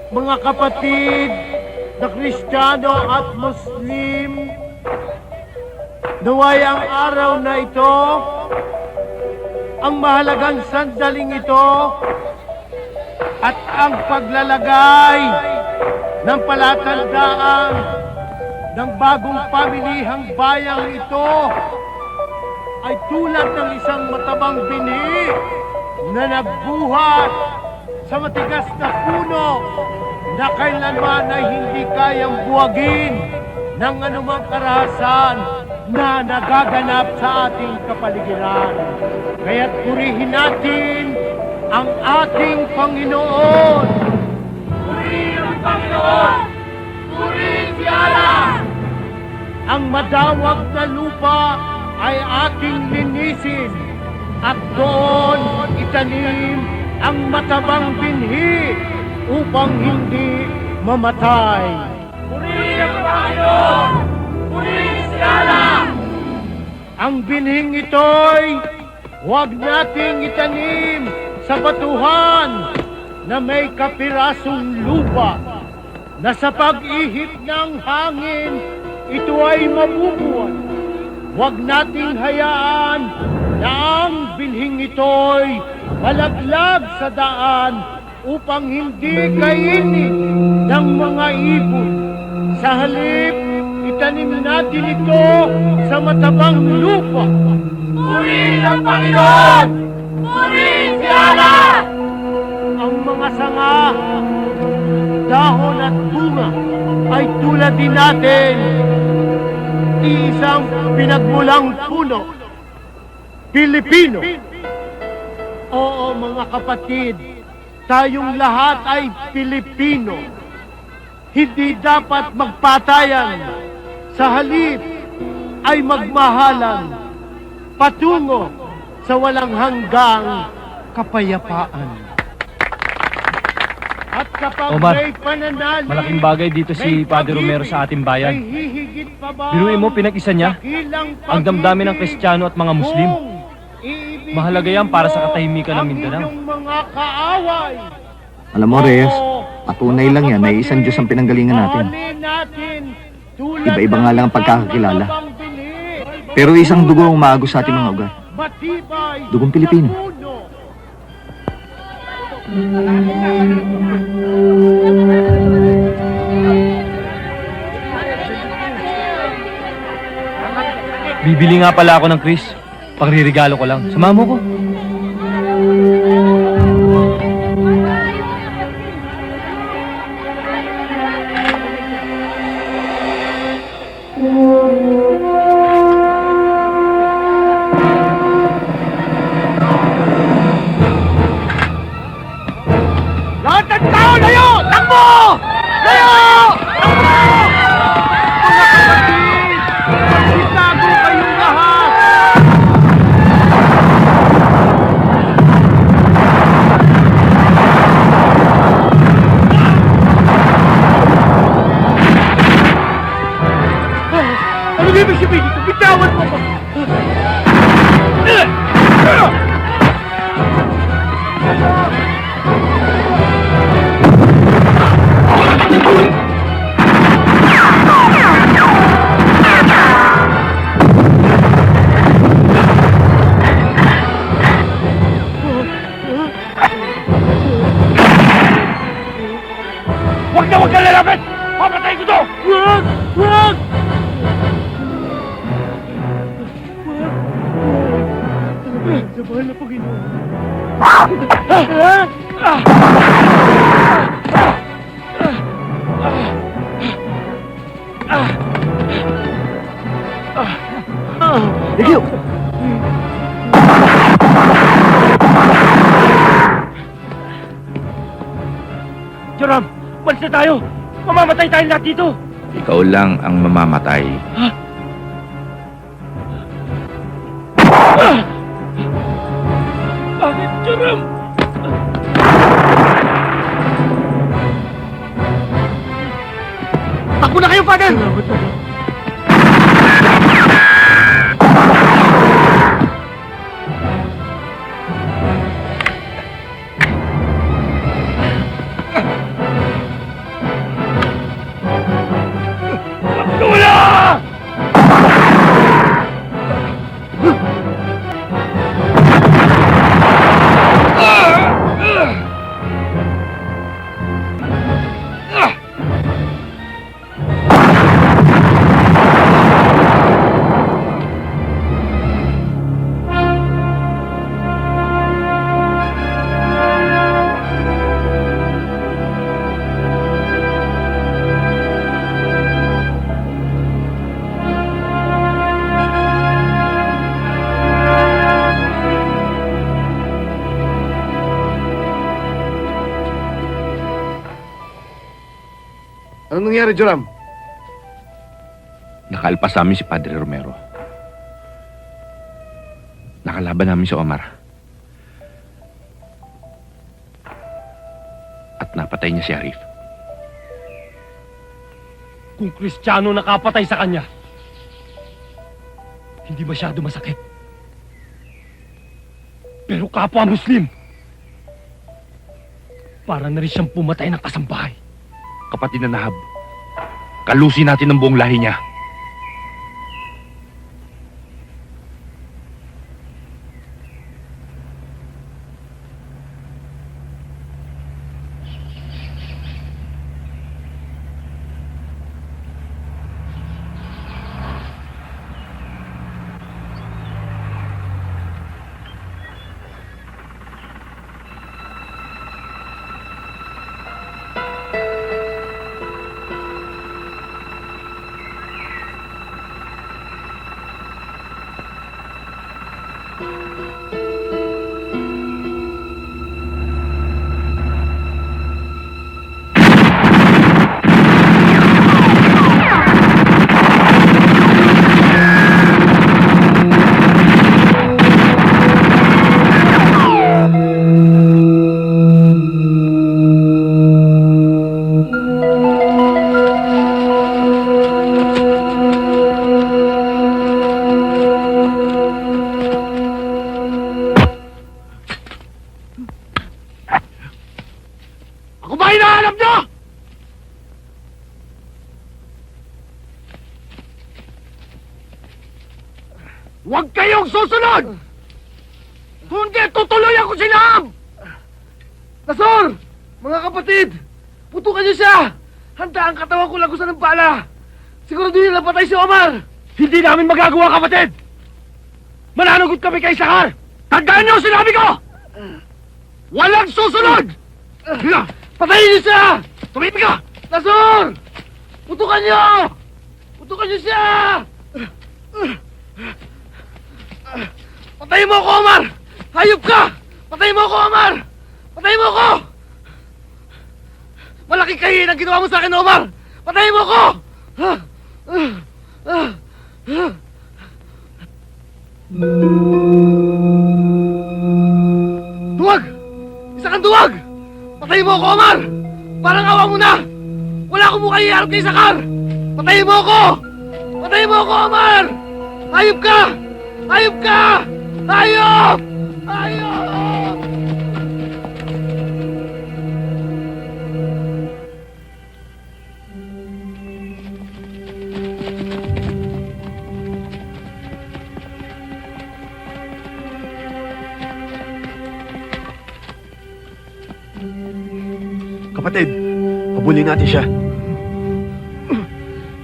Mga kapatid na Kristiyano at Muslim, naway ang araw na ito, ang mahalagang sandaling ito, at ang paglalagay ng palatandaan ng bagong pamilihang bayang ito ay tulad ng isang matabang binhi na nagbuhat sa matigas na puno na kailanman ay hindi kayang buwagin ng anumang karahasan na nagaganap sa ating kapaligiran. Kaya't purihin natin ang ating Panginoon. Purihin ang Panginoon! Purihin si Allah! Ang madawag na lupa ay ating linisin at doon itanim ang matabang binhi upang hindi mamatay. Purihin ang Panginoon! Purihin si Allah! Ang binhing ito'y huwag nating itanim sa batuhan na may kapirasong lupa na sa pag-ihip ng hangin ito ay mabubuwan. Huwag nating hayaan na ang binhing ito'y malaglag sa daan upang hindi kainin ng mga ibon. Sa halip, itanim natin ito sa matabang lupa. Purihin ang Panginoon! Purihin si Allah! Ang mga sanga, dahon at bunga ay tulad din natin. Isang pinagmulang puno, Pilipino. Oo mga kapatid, tayong lahat ay Pilipino. Hindi dapat magpatayan. Sa halip ay magmahalan patungo sa walang hanggang kapayapaan. At kapag Omar, may pananalig, malaking bagay dito si Padre Romero sa ating bayan. Biruin mo, pinag-isa niya ang damdamin ng Kristiyano at mga Muslim. Mahalaga yan para sa katahimikan ng Mindanao. Alam mo, Reyes, patunay lang yan na isang Diyos ang pinanggalingan natin. Iba-iba nga lang ang pagkakakilala. Pero isang dugo ang umaagos sa ating mga ugat. Dugong Pilipino. Bibili nga pala ako ng Chris. Pangririgalo ko lang. Samahan mo ko. Lahat ng tao, layo! Takbo! Layo! Takbo! Mga kapatid, magsitago kayong lahat! Ano ibig sabihin dito? Bitawan mo ko! Huwag ka lalapit! Papatay ko to! Wag! Wag! Sa mahal na Panginoon. Ligyo! Joram! Malis na tayo! Mamamatay tayo lahat dito! Ikaw lang ang mamamatay. Bakit, Joram? Takbo na kayo, Father! nangyari, Joram? Nakaalpas sa amin si Padre Romero. Nakalaban namin si Omar. At napatay niya si Arif. Kung Kristiyano nakapatay sa kanya, hindi masyado masakit. Pero kapwa Muslim, para na rin siyang pumatay ng kasambahay. Kapatid na Nahab, kalusin natin ang buong lahi niya. Ako ba hinahanap niyo? Huwag kayong susunod! Kundi tutuloy ako si Nahab! Nasor! Mga kapatid! Putukan niyo siya! Handa ang katawan ko lagusan ng bala! Siguraduhin na patay si Omar! Hindi namin magagawa, kapatid! Mananagot kami kay Sakar! Tandaan niyo ang sinabi ko! Walang susunod! Patayin niyo siya! Tumipig ka! Nasor! Putukan niyo! Putukan niyo siya! Patayin mo ako, Omar! Hayop ka! Patayin mo ako, Omar! Patayin mo ako! Malaking kahihin ang ginawa mo sa akin, Omar! Patayin mo ako! Duwag! Isa kang duwag! Patayin mo ako, Omar! Parang awa mo na! Wala akong mukhang iharap kay Sakar! Patayin mo ako! Patayin mo ako, Omar! Hayop ka! Hayop ka! Hayop! Hayop! Kapatid, habulin natin siya.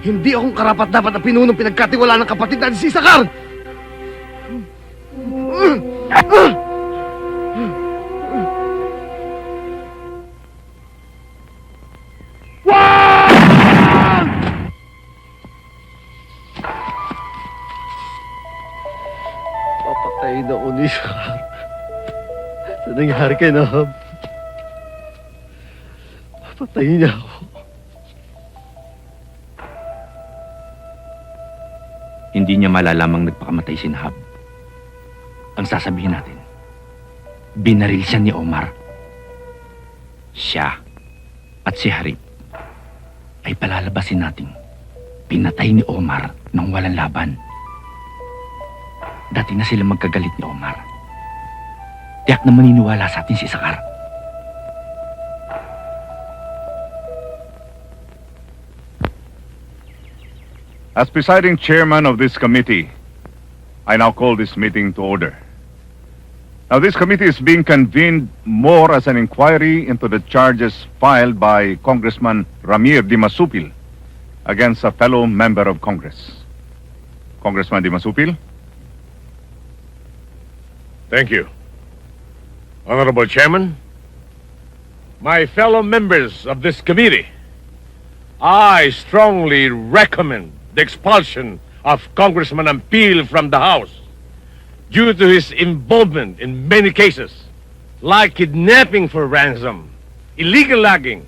Hindi akong karapat-dapat na pinunong pinagkatiwala ng kapatid natin si Sakar! Papatayin ako ni Sakar. Sa nangyari kay Nahab. Papatayin niya ako. Hindi niya malalamang nagpakamatay si Nahab. Ang sasabihin natin, binaril siya ni Omar. Siya at si Harip ay palalabasin nating pinatay ni Omar nang walang laban. Dati na sila magkagalit ni Omar. Tiyak na maniniwala sa atin si Sakar. As presiding chairman of this committee, I now call this meeting to order. Now, this committee is being convened more as an inquiry into the charges filed by Congressman Ramir Dimasupil against a fellow member of Congress. Congressman Dimasupil? Thank you. Honorable Chairman, my fellow members of this committee, I strongly recommend the expulsion of Congressman Ampil from the House due to his involvement in many cases like kidnapping for ransom, illegal logging,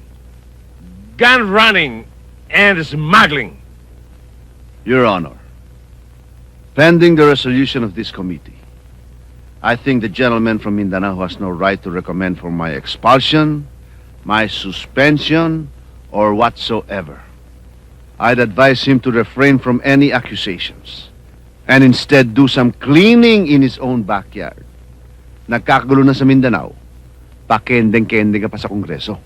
gun running, and smuggling. Your Honor, pending the resolution of this committee, I think the gentleman from Mindanao has no right to recommend for my expulsion, my suspension, or whatsoever. I'd advise him to refrain from any accusations and instead do some cleaning in his own backyard. Nagkakagulo na sa Mindanao, pakendeng-kendeng ka pa sa Kongreso.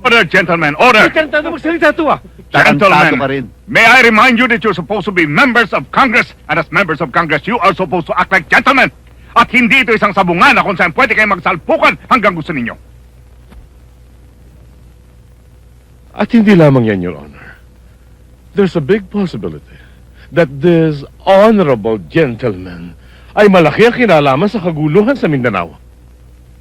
Order, gentlemen, order! Tarantado magsalita to ah. Tarantado ka Gentlemen, rin. may I remind you that you're supposed to be members of Congress, and as members of Congress, you are supposed to act like gentlemen. At hindi ito isang sabungan na kung saan pwede kayo magsalpukan hanggang gusto ninyo. At hindi lamang yan, Your Honor. There's a big possibility that this honorable gentleman ay malaki ang kinalaman sa kaguluhan sa Mindanao.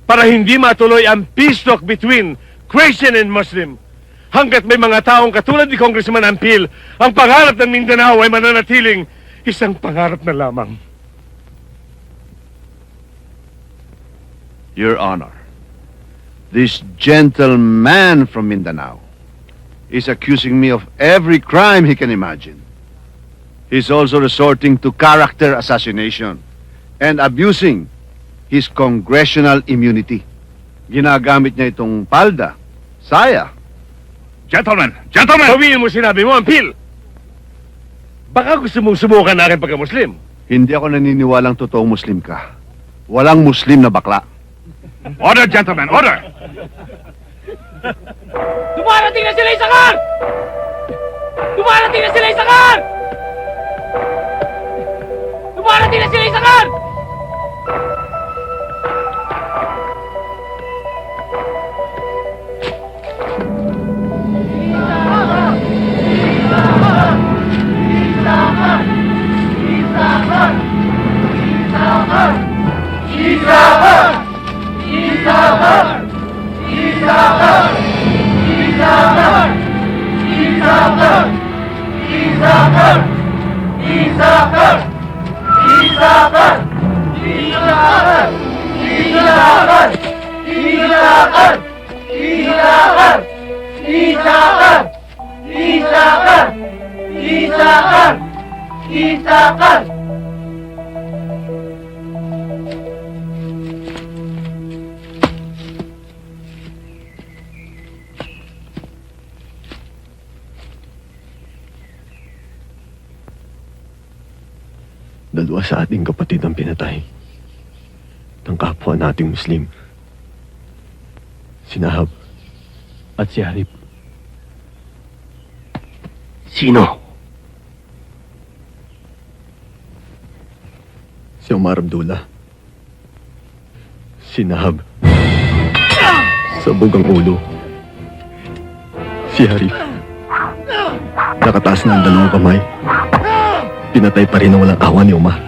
Para hindi matuloy ang peace talk between Christian and Muslim, hanggat may mga taong katulad ni Congressman Ampil, ang pangarap ng Mindanao ay mananatiling isang pangarap na lamang. Your Honor, this gentleman from Mindanao is accusing me of every crime he can imagine. He's also resorting to character assassination and abusing his congressional immunity. Ginagamit niya itong palda, saya. Gentlemen, gentlemen! Sabihin mo sinabi mo, Ampil! Baka gusto mong subukan na akin pagka-Muslim. Hindi ako naniniwalang totoong Muslim ka. Walang Muslim na bakla. Order, gentlemen, order! Dumarating na sila sa kar! Dumarating na sila sa kar! Dumarating na sila sa kar! Dalawa sa ating kapatid ang pinatay ng kapwa nating Muslim. Si Nahab at si Harip. Sino? Si Omar Abdullah. Si Nahab. Sabog ang ulo. Si Harip. Nakataas na ang dalawang kamay. Pinatay pa rin ang walang awa ni Omar.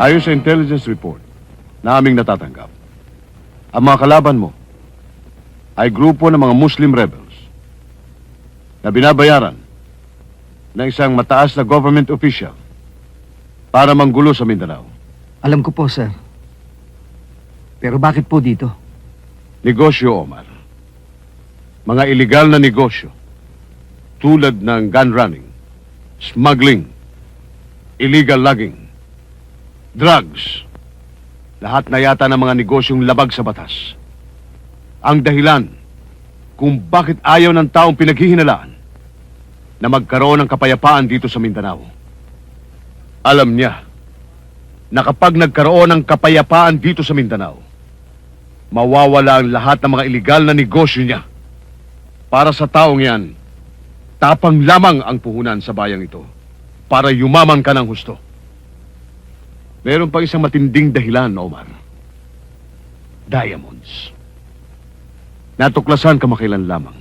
Ayon sa intelligence report na aming natatanggap, ang mga kalaban mo ay grupo ng mga Muslim rebels na binabayaran ng isang mataas na government official para manggulo sa Mindanao. Alam ko po, sir. Pero bakit po dito? Negosyo, Omar. Mga illegal na negosyo tulad ng gun running, smuggling, illegal logging, drugs. Lahat na yata ng mga negosyong labag sa batas. Ang dahilan kung bakit ayaw ng taong pinaghihinalaan na magkaroon ng kapayapaan dito sa Mindanao. Alam niya na kapag nagkaroon ng kapayapaan dito sa Mindanao, mawawala ang lahat ng mga illegal na negosyo niya. Para sa taong yan, tapang lamang ang puhunan sa bayang ito para yumaman ka ng husto. Meron pang isang matinding dahilan, Omar. Diamonds. Natuklasan kamakailan lamang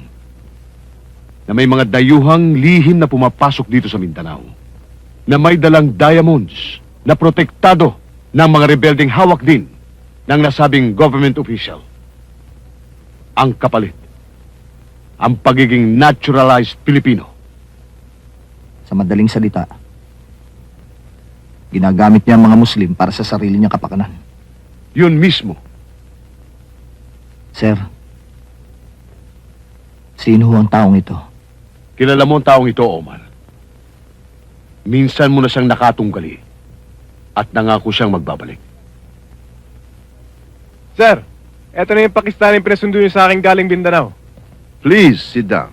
na may mga dayuhang lihim na pumapasok dito sa Mindanao na may dalang diamonds na protektado ng mga rebelding hawak din ng nasabing government official. Ang kapalit, ang pagiging naturalized Pilipino. Sa madaling salita, ginagamit niya ang mga Muslim para sa sarili niyang kapakanan. Yun mismo. Sir, sino ho ang taong ito? Kilala mo ang taong ito, Omar. Minsan mo na siyang nakatunggali at nangako siyang magbabalik. Sir, eto na yung Pakistani pinasundo niyo sa akin galing Mindanao. Please, sit down.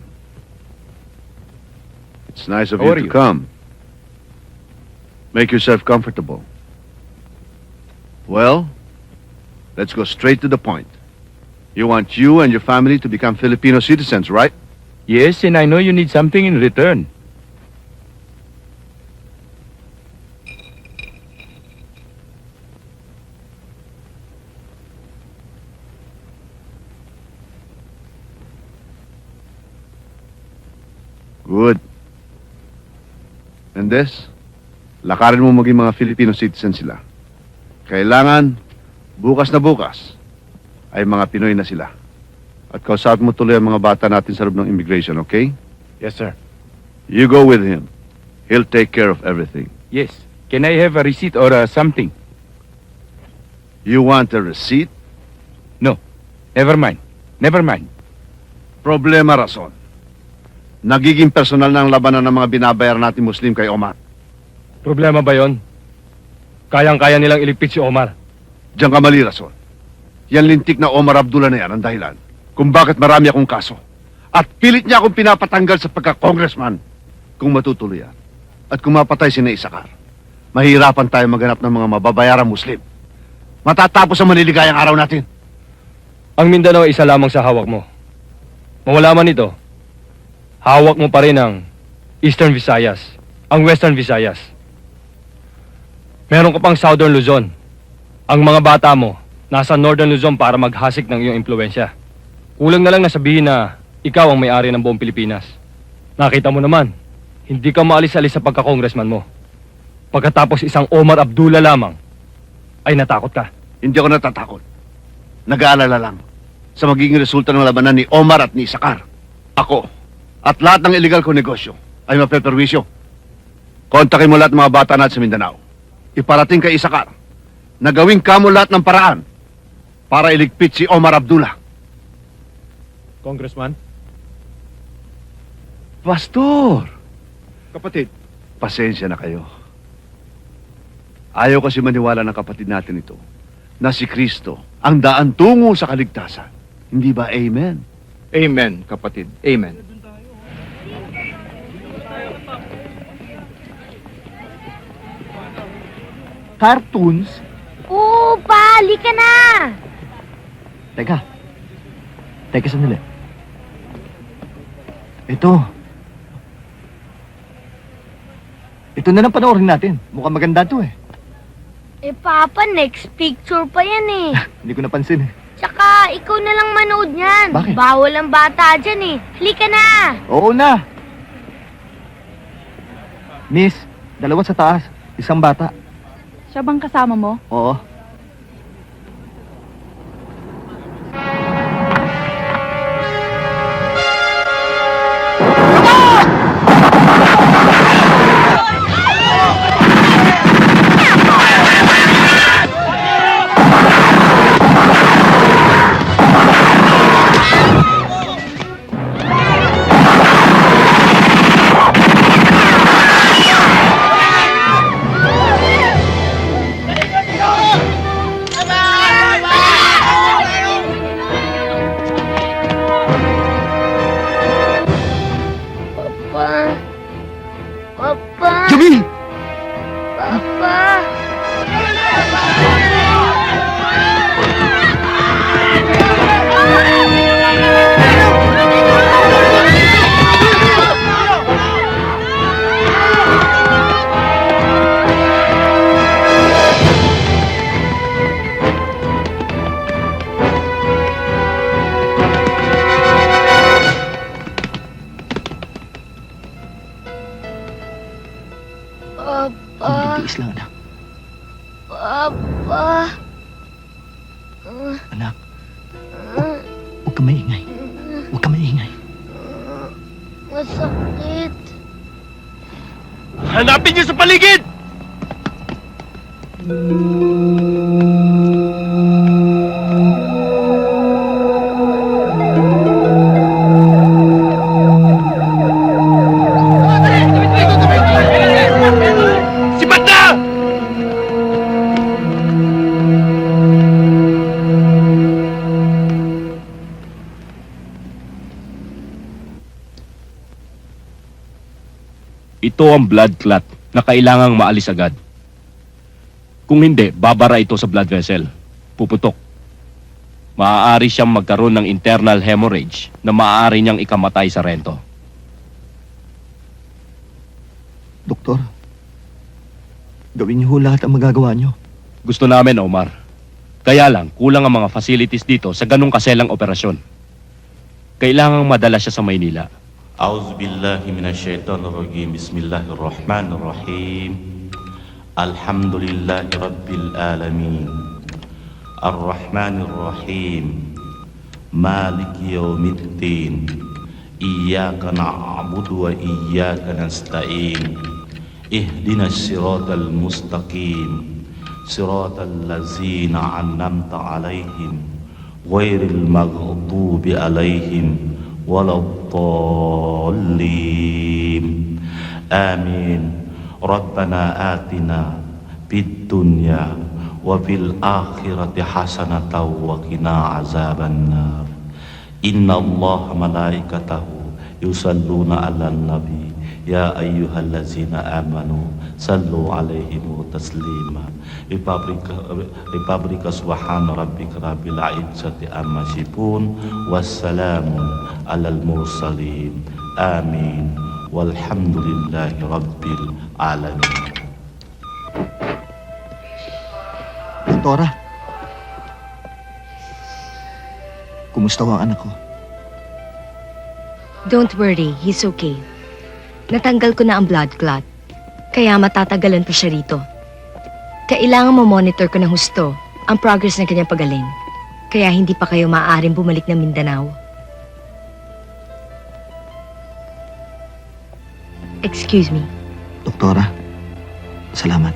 It's nice of How you are to you? come. Make yourself comfortable. Well, let's go straight to the point. You want you and your family to become Filipino citizens, right? Yes, and I know you need something in return. Good. And this, lakarin mo maging mga Filipino citizen sila. Kailangan, bukas na bukas, ay mga Pinoy na sila. At kausapin mo tuloy ang mga bata natin sa loob ng immigration, okay? Yes, sir. You go with him. He'll take care of everything. Yes. Can I have a receipt or something? You want a receipt? Never mind. Never mind. Problema rason. Nagiging personal na ang labanan ng mga binabayar natin Muslim kay Omar. Problema ba yon? Kayang-kaya nilang iligpit si Omar. Diyan ka mali, rason. Yan lintik na Omar Abdullah na yan ang dahilan kung bakit marami akong kaso. At pilit niya akong pinapatanggal sa pagka-congressman kung matutuloy yan. At kung mapatay si Isakar, mahirapan tayo maghanap ng mga mababayarang Muslim. Matatapos ang maniligayang araw natin. Ang Mindanao ay isa lamang sa hawak mo. Mawala man ito, hawak mo pa rin ang Eastern Visayas, ang Western Visayas. Meron ka pang Southern Luzon. Ang mga bata mo, nasa Northern Luzon para maghasik ng iyong impluensya. Kulang na lang na sabihin na ikaw ang may-ari ng buong Pilipinas. Nakita mo naman, hindi ka maalis-alis sa pagka-congressman mo. Pagkatapos isang Omar Abdullah lamang, ay natakot ka. Hindi ako natatakot. Nag-aalala lang sa magiging resulta ng labanan ni Omar at ni Isakar. Ako at lahat ng illegal ko negosyo ay mapeperwisyo. Kontakin mo lahat ng mga bata natin sa Mindanao. Iparating kay Isakar na gawin kamo lahat ng paraan para iligpit si Omar Abdullah. Congressman? Pastor! Kapatid, pasensya na kayo. Ayaw kasi maniwala ng kapatid natin ito na si Kristo ang daan tungo sa kaligtasan. Hindi ba amen? Amen, kapatid. Amen. Cartoons? Oo, pali ka na! Teka. Teka sandali. Ito. Ito na lang panoorin natin. Mukhang maganda to eh. Eh, Papa, next picture pa yan eh. Hindi ko napansin eh. Tsaka, ikaw na lang manood niyan. Bakit? Bawal ang bata dyan eh. Halika na! Oo na. Miss, dalawa sa taas. Isang bata. Siya bang kasama mo? Oo. Papa. Anak, huwag ka maingay. Huwag ka maingay. Masakit. Hanapin niyo sa paligid! Sipat na! Ito ang blood clot na kailangang maalis agad. Kung hindi, babara ito sa blood vessel. Puputok. Maaari siyang magkaroon ng internal hemorrhage na maaari niyang ikamatay sa rento. Doktor, gawin niyo ho lahat ang magagawa niyo. Gusto namin, Omar. Kaya lang, kulang ang mga facilities dito sa ganong kaselang operasyon. Kailangang madala siya sa Maynila. أعوذ بالله من الشيطان الرجيم بسم الله الرحمن الرحيم الحمد لله رب العالمين الرحمن الرحيم مالك يوم الدين إياك نعبد وإياك نستعين اهدنا الصراط المستقيم صراط الذين أنعمت عليهم غير المغضوب عليهم ولا الضالين آمين ربنا آتنا في الدنيا وفي الآخرة حسنة وقنا عذاب النار إن الله ملائكته يصلون على النبي يا أيها الذين آمنوا صلوا عليه تسليما Republika Subhana Rabbika Rabbil Izzati Amma Yasifun Wassalamun Alal Mursalin Amin Walhamdulillahi Rabbil Alamin. Doktora, kumusta ho ang anak ko? Don't worry, he's okay. Natanggal ko na ang blood clot, kaya matatagalan pa siya rito. Kailangan mo-monitor ko ng husto ang progress ng kanyang pagaling. Kaya hindi pa kayo maaaring bumalik ng Mindanao. Excuse me. Doktora, salamat.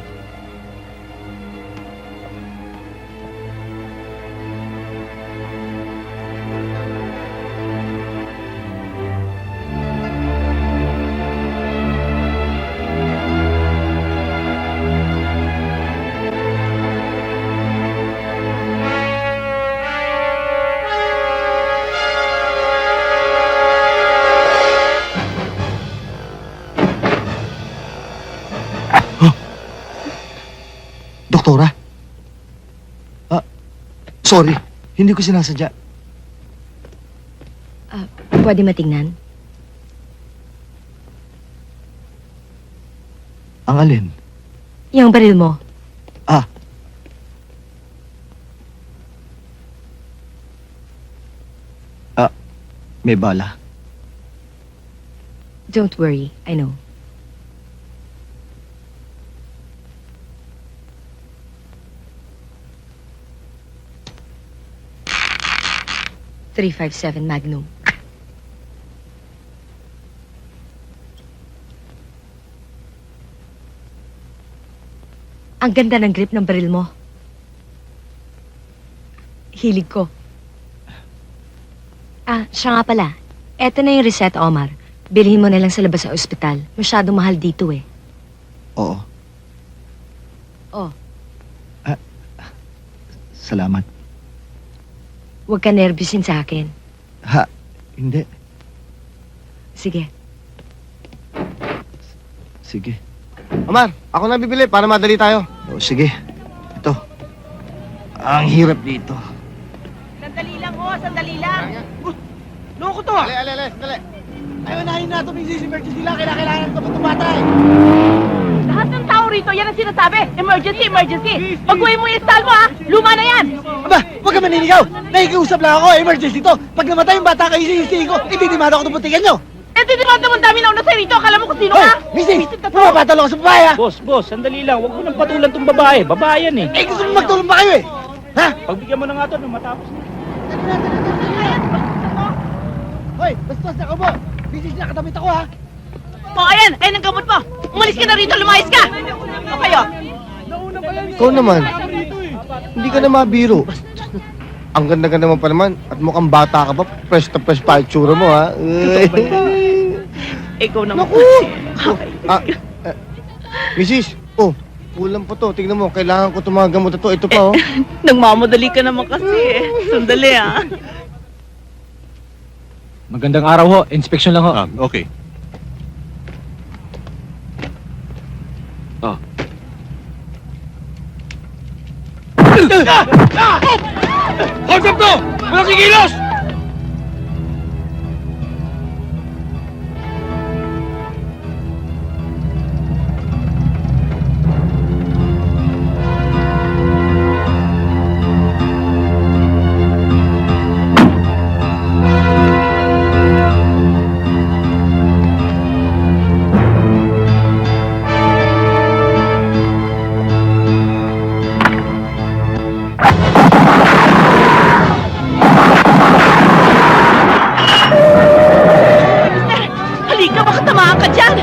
Doktora? Sorry. Hindi ko sinasadya. Pwede matingnan? Ang alin? Yung baril mo. May bala. Don't worry, I know. .357 Magnum. Ang ganda ng grip ng baril mo. Hilig ko. Siya nga pala. Eto na yung reset, Omar. Bilhin mo na lang sa labas sa ospital. Masyadong mahal dito eh. Oo. Oh. Salamat. Huwag ka nervyusin sa akin. Hindi. Sige. Sige. Omar, ako na bibili para madali tayo. Sige. Ito. Ang hirap dito. Sandali lang ho, sandali lang. Loko to ah! Ale, sandali. Ay, unahin na ito, may emergency lang. Kailangan ito itong bata eh. Lahat ng tao rito, yan ang sinasabi. Emergency, emergency. Pag-uwi mo yung style mo ha, luma na yan. Aba, huwag ka maninigaw. Nakikiusap lang ako, emergency to. Pag namatay yung bata kayo, sisisihin ko. Ititimato ako ng butikan nyo. Eh, di ba naman dami na una sa'yo rito? Akala mo kung sino ka? Missy! Visit na to. Pumapatalo ka sa babae, ha? Boss, sandali lang. Huwag mo nang patulan tong babae. Babae yan eh. Eh, gusto mo magtulong ba kayo, eh? Ha? Pagbigyan mo na nga to nung matapos na. Hoy, bastos na ka mo! Missy, nakatamit ako, ha? O, ayan ang gamot mo. Umalis ka na rito, lumayas ka. O kayo? Ikaw naman, hindi ka na mabiro. Ang ganda-ganda mo pa naman at mukhang bata ka pa. Fresh na fresh pa itsura mo, ha? Ikaw naman. Naku! Mrs. Oh, kulang po to. Tingnan mo, kailangan ko itong mga gamot na to. Ito pa, oh. Nagmamadali ka naman kasi eh. Sandali ah. Magandang araw ho. Inspection lang ho. Okay. Hold up to! Walang kikilos! Halika, baka tamaan ka dyan.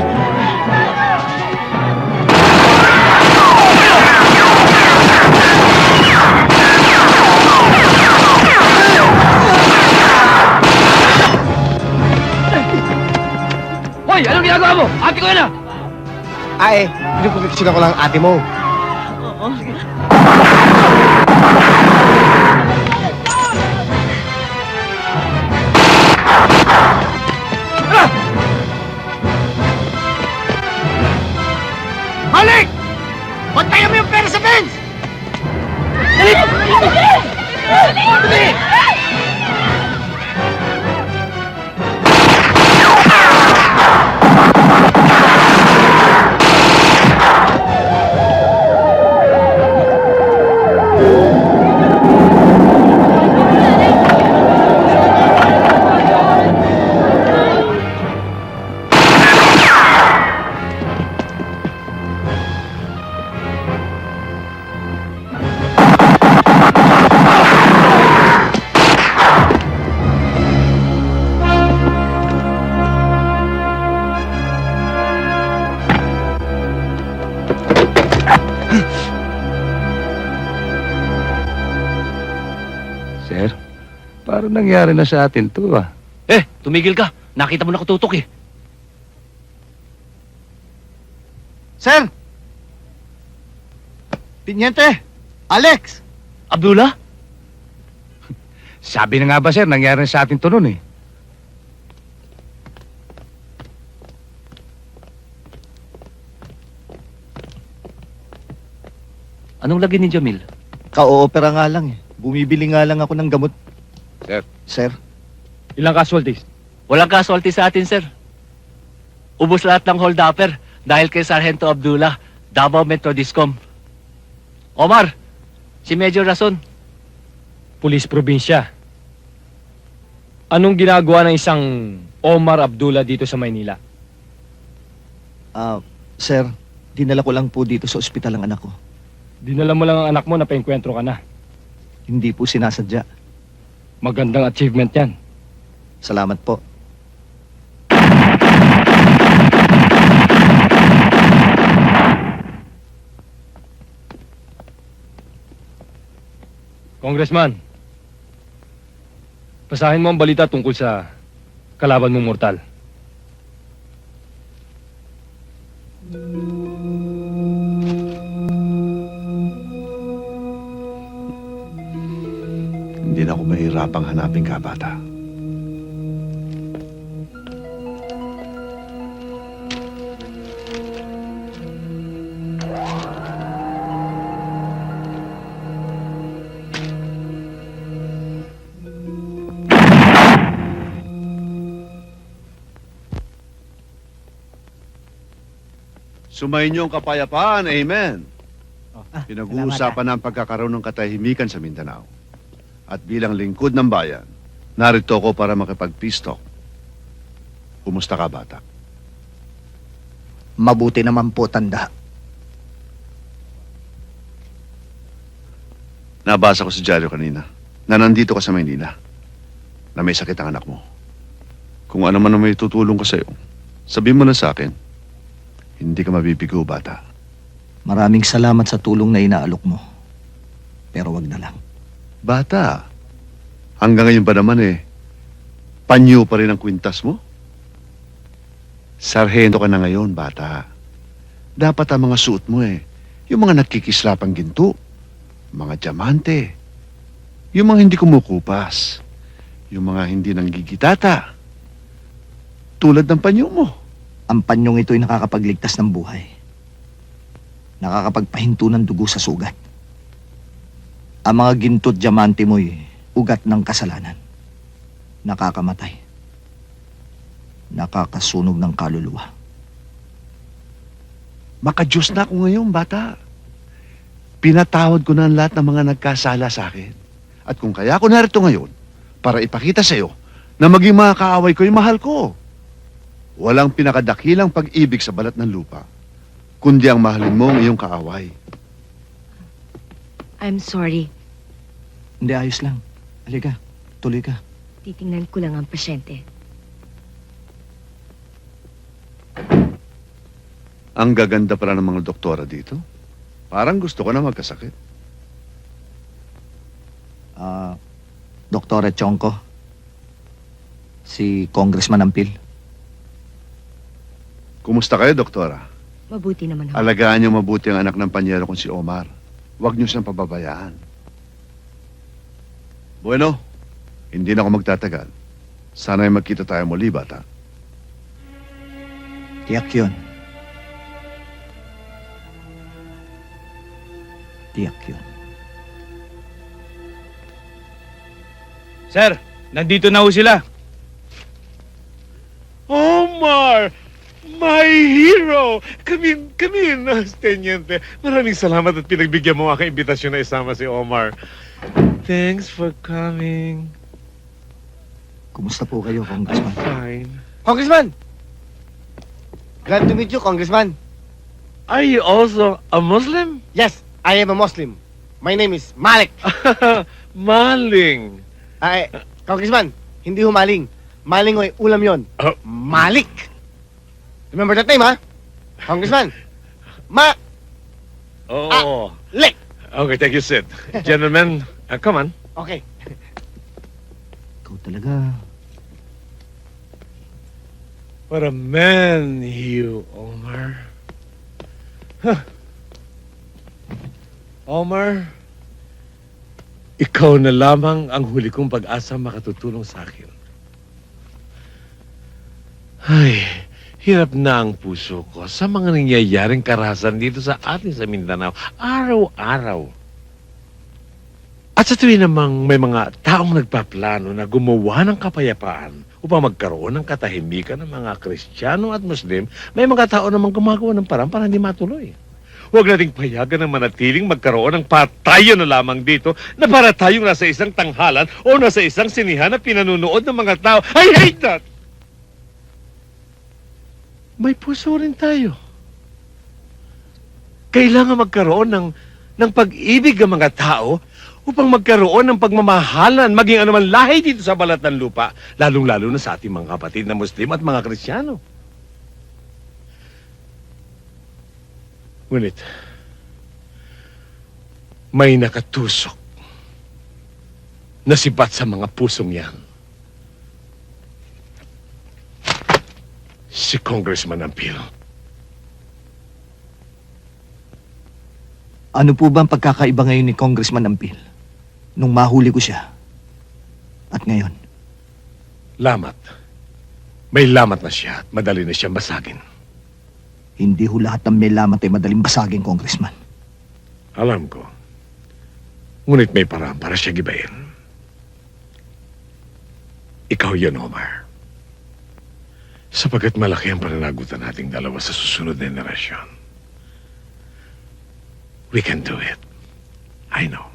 Hoy, anong ginagawa mo? Ate ko yan ah! Ay, pinuproteksyon ako lang ate mo. Oo. Halik! Bantayan mo yung pera sa fence! Sir, parang nangyari na sa atin to, ah. Eh, tumigil ka. Nakita mo na kututok eh. Sir! Pinyente! Alex! Abdullah? Sabi na nga ba, sir, nangyari na sa atin to noon, eh. Anong lagi ni Jamil? Ka-oopera nga lang, eh. Bumibili nga lang ako ng gamot. Sir. Sir? Ilang casualties? Walang casualty sa atin, sir. Ubus lahat ng hold-upper dahil kay Sargento Abdullah, Davao Metro Discom. Omar, si Major Rason. Pulis probinsya. Anong ginagawa ng isang Omar Abdullah dito sa Maynila? Sir, dinala ko lang po dito sa ospital ang anak ko. Dinala mo lang ang anak mo na paengkwentro ka na. Hindi po sinasadya. Magandang achievement yan. Salamat po. Congressman, basahin mo ang balita tungkol sa kalaban mong mortal. Hindi na ako mahirapang hanapin ka, bata. Sumainyo ang kapayapaan, amen. Pinag-uusapan ang pagkakaroon ng katahimikan sa Mindanao. At bilang lingkod ng bayan, narito ako para makipag-peace talk. Kumusta ka, bata? Mabuti naman po, tanda. Nabasa ko sa dyaryo kanina na nandito ka sa Maynila, na may sakit ang anak mo. Kung ano man ang may tutulong ko sa'yo, sabihin mo na sa akin. Hindi ka mabibigo, bata. Maraming salamat sa tulong na inaalok mo. Pero wag na lang. Bata, hanggang ngayon pa naman panyo pa rin ang kwintas mo? Sarhento ka na ngayon, bata. Dapat ang mga suot mo yung mga nagkikislapang ginto, mga diamante, yung mga hindi kumukupas, yung mga hindi nanggigitata, tulad ng panyo mo. Ang panyong ito'y nakakapagligtas ng buhay. Nakakapagpahinto ng dugo sa sugat. Ang mga ginto't diamante mo'y ugat ng kasalanan. Nakakamatay. Nakakasunog ng kaluluwa. Maka-Diyos na ako ngayon, bata. Pinatawad ko na ang lahat ng mga nagkasala sa akin. At kung kaya ako narito ngayon, para ipakita sa iyo na maging mga kaaway ko yung mahal ko. Walang pinakadakilang pag-ibig sa balat ng lupa, kundi ang mahalin mo ang iyong kaaway. I'm sorry. Hindi, ayos lang. Halika, tuloy ka. Titingnan ko lang ang pasyente. Ang gaganda pala ng mga doktora dito. Parang gusto ko na magkasakit. Doktora Chongko. Si Congressman Ampil. Kumusta kayo, doktora? Mabuti naman ho. Alagaan niyo mabuti ang anak ng panyero kong si Omar. Huwag niyo siyang pababayaan. Bueno, hindi na ako magtatagal. Sana'y magkita tayo muli, bata. Tiyak yun. Tiyak yun. Sir, nandito na ho sila. Omar! My hero! Come in, Teniente. Maraming salamat at pinagbigyan mo aking imbitasyon na isama si Omar. Thanks for coming. Kumusta po kayo, I'm Congressman? fine. Congressman! Glad to meet you, Congressman. Are you also a Muslim? Yes, I am a Muslim. My name is Malik. Maling. Ay, Congressman, hindi humaling. Maling o'y ulam yon. Oh. Malik. Remember that name, ha? Congressman. Oh. Lik. Okay, take your seat. Gentlemen, come on. Okay. Ikaw talaga. What a man you, Omar. Huh. Omar, ikaw na lamang ang huli kong pag-asa makatutulong sa akin. Ay, hirap na ang puso ko sa mga nangyayaring karahasan dito sa atin sa Mindanao, araw-araw. At sa tuwin namang may mga taong nagpaplano na gumawa ng kapayapaan upang magkaroon ng katahimikan ng mga Kristiyano at Muslim, may mga tao namang gumagawa ng parang para hindi matuloy. Huwag nating payagan na manatiling magkaroon ng patayon na lamang dito na para tayong nasa isang tanghalan o nasa isang sinihan na pinanunood ng mga tao. I hate that! May puso rin tayo. Kailangan magkaroon ng pag-ibig ng mga tao upang magkaroon ng pagmamahalan maging anuman lahi dito sa balat ng lupa, lalong-lalo na sa ating mga kapatid na Muslim at mga Kristiyano. Ngunit, may nakatusok na sibat sa mga pusong yan. Si Congressman Ampil. Ano po ba ang pagkakaiba ngayon ni Congressman Ampil? Nung mahuli ko siya. At ngayon. Lamat. May lamat na siya at madali na siyang basagin. Hindi ho lahat ng may lamat ay madaling basagin, Congressman. Alam ko. Ngunit may paraan para siya gibayin. Ikaw yun, Omar. Sapagat malaki ang pananagutan nating dalawa sa susunod na henerasyon. We can do it. I know.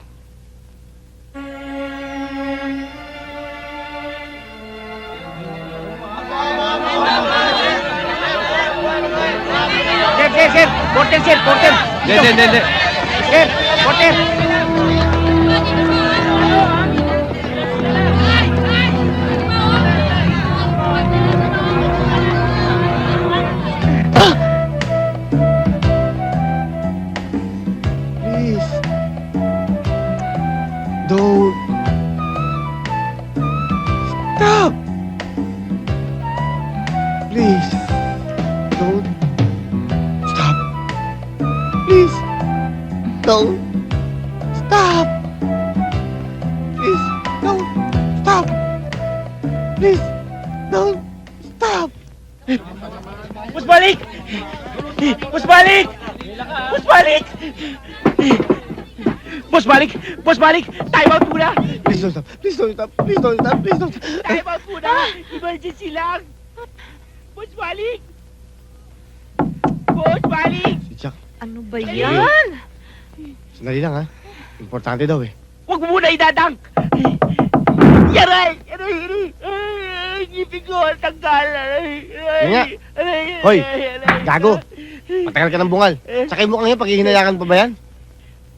Sir! Porter, sir! Porter! Hindi. Sir! Porter! Please. Don't. Stop. Please. Don't. Stop. Please. Don't. Stop. Please. Don't. Stop. Please. Don't. Stop. Bus balik! Bus balik! Bus balik! Boss balik! Boss balik! Time out muna! Please don't stop! Please don't stop! Please don't stop! Please don't stop! Time out muna! Emergency lang! Boss balik! Boss balik! Si Chuck. Ano ba yan? Sandali lang ha. Importante daw eh. Huwag mo muna idadang! Yaray! Aray! Ay, ngipin ko, tanggal! Yun nga. Hoy, gago! Matagal ka ng bungal. Sakay mo ka ngayon, paghihinayangan pa ba yan?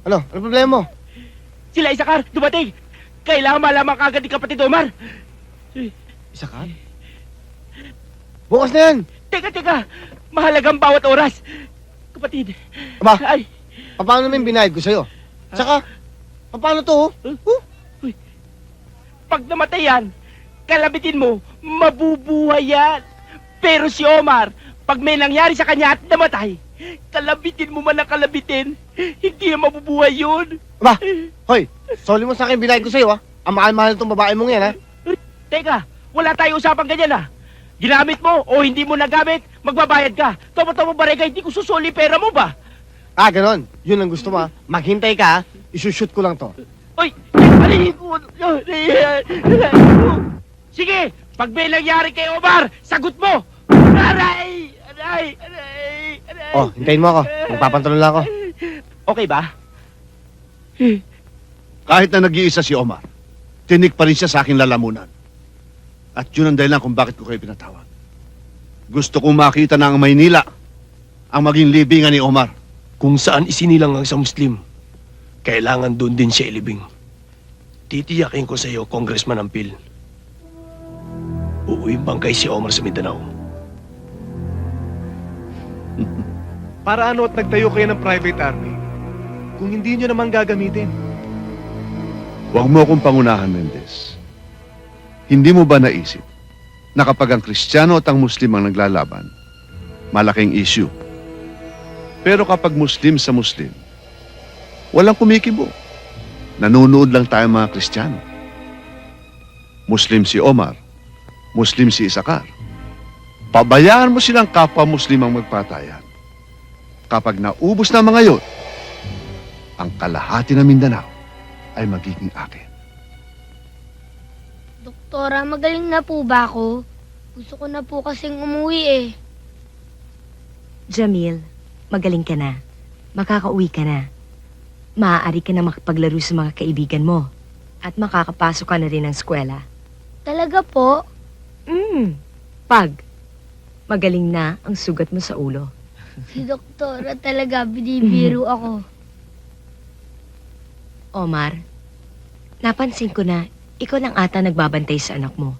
Ano? Ano problema mo? Sila Isakar, dumating! Kailangan malaman kagad ni kapatid Omar! Isa ka? Bukas na yan! Teka! Mahalagang bawat oras! Kapatid! Aba, Ay! paano naman binayad ko sa'yo? Tsaka, paano to? Pag namatay yan, kalabitin mo, mabubuhay yan! Pero si Omar, pag may nangyari sa kanya at namatay, kalabitin mo man ang kalabitin, hindi na mabubuhay yun! Aba, hoy, soli mo sa akin binayad ko sa'yo ha. Ang mahal-mahal itong babae mong yan ha. Teka, wala tayong usapang ganyan ha! Ginamit mo o hindi mo nagamit, magbabayad ka. Tomo-tomo barega, hindi ko susuli pera mo ba? Ah, ganon. Yun ang gusto mo ha. Maghintay ka ha. Isushoot ko lang to. Oy! Alihin ko! Sige! Pag may nangyari kay Omar, sagot mo! Aray! Oh, hintayin mo ako. Magpapantalon lang ako. Okay ba? Kahit na nag-iisa si Omar, tinik pa rin siya sa aking lalamunan. At yun ang dahilan kung bakit ko kayo pinatawag. Gusto kong makita na ang Maynila ang maging libingan ni Omar. Kung saan isinilang ang isang Muslim, kailangan doon din siya ilibing. Titiyakin ko sa iyo, Congressman Ampil. Uuwi bangkay si Omar sa Mindanao. Para ano at nagtayo kayo ng private army kung hindi nyo naman gagamitin? Huwag mo akong pangunahan, Mendez. Hindi mo ba naisip na kapag ang Kristiyano at ang Muslim ang naglalaban, malaking issue? Pero kapag Muslim sa Muslim, walang kumikibo. Nanunood lang tayo mga Kristiyano. Muslim si Omar, Muslim si Isakar. Pabayaan mo silang kapwa-Muslim ang magpatayan. Kapag naubos na mga yun, ang kalahati ng Mindanao ay magiging akin. Doktora, magaling na po ba ako? Gusto ko na po kasing umuwi eh. Jamil, magaling ka na. Makakauwi ka na. Maaari ka na makapaglaro sa mga kaibigan mo. At makakapasok ka na rin ng eskwela. Talaga po? Pag magaling na ang sugat mo sa ulo. Si Doktora talaga, binibiro ako. Omar, napansin ko na ikaw lang ata nagbabantay sa anak mo.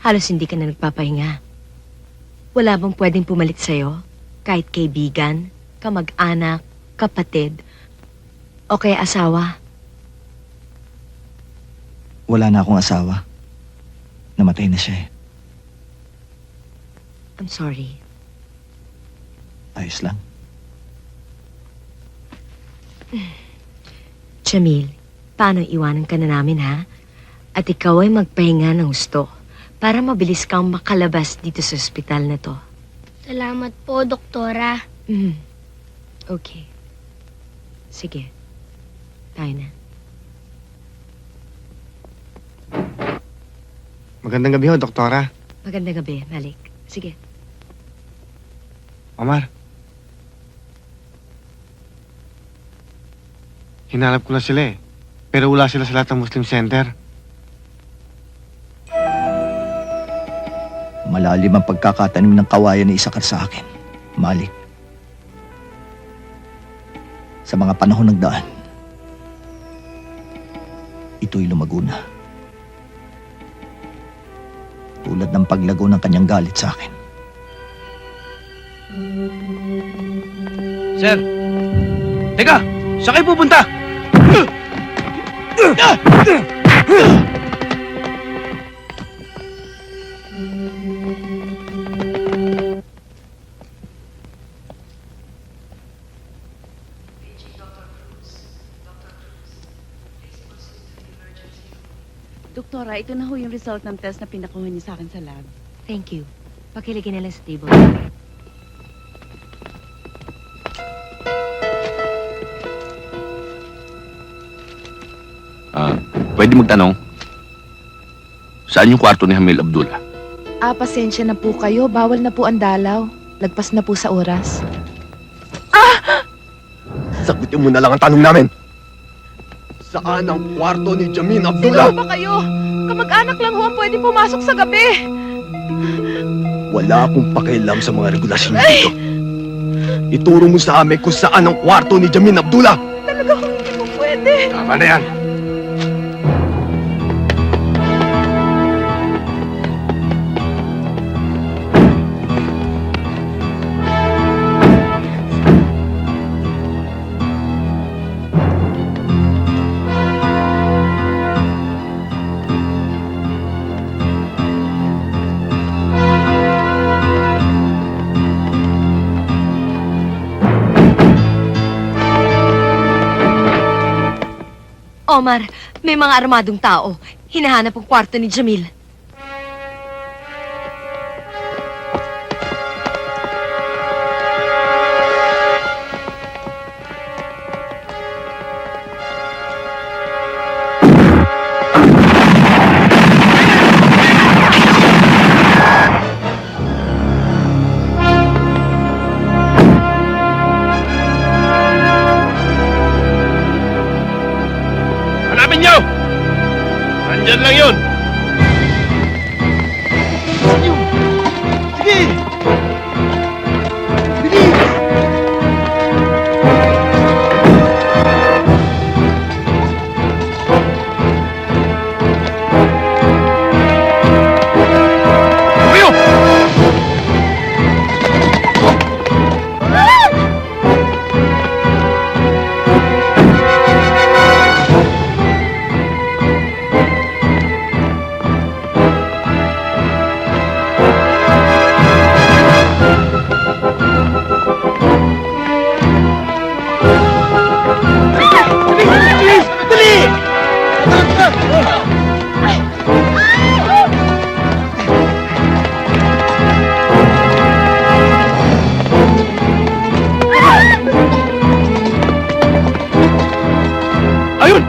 Halos hindi ka na nagpapahinga. Wala bang pwedeng pumalit sa'yo? Kahit kaibigan, kamag-anak, kapatid, o kaya asawa? Wala na akong asawa. Namatay na siya eh. I'm sorry. Ayos lang. Jamil, paano iwanan ka na namin, ha? At ikaw ay magpahinga ng gusto para mabilis kang makalabas dito sa ospital na to. Salamat po, Doktora. Okay. Sige. Tayo na. Magandang gabi ho, Doktora. Magandang gabi, Malik. Sige. Omar. Hinanap ko na sila eh. Pero wala sila sa lahat ng Muslim Center. Malalim ang pagkakatanim ng kawayan ni Isakar sa akin, Malik. Sa mga panahon ng daan, ito'y lumago na. Tulad ng paglago ng kanyang galit sa akin. Sir! Teka! Saan kayo pupunta? Doktora, ito na ho yung result ng test na pinakuha niyo sa akin sa lab. Thank you. Pakilagay na lang sa table. Pwede magtanong? Saan yung kwarto ni Hamil Abdullah? Pasensya na po kayo. Bawal na po ang dalaw. Lagpas na po sa oras. Sagutin mo na lang ang tanong namin. Saan ang kwarto ni Jamin Abdullah? Sino ba kayo? Kamag-anak lang ho ang pwede pumasok sa gabi. Wala akong pakialam sa mga regulasyon dito. Ituro mo sa amin kung saan ang kwarto ni Jamin Abdullah. Talaga ho, hindi po pwede. Tama na yan. Omar, may mga armadong tao. Hinahanap ang kwarto ni Jamil. Hanapin niyo! Nandyan lang yun! Sige! Bilis! Tumayo! Ayun!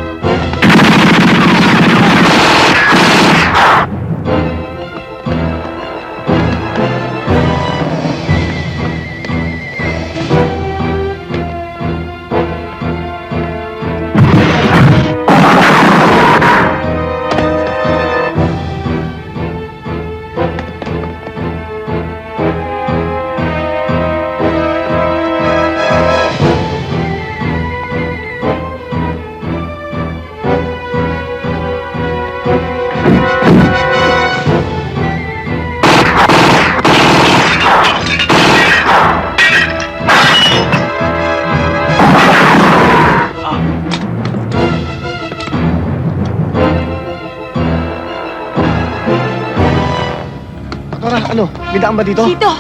Doktora, ano? May daan ba dito? Dito!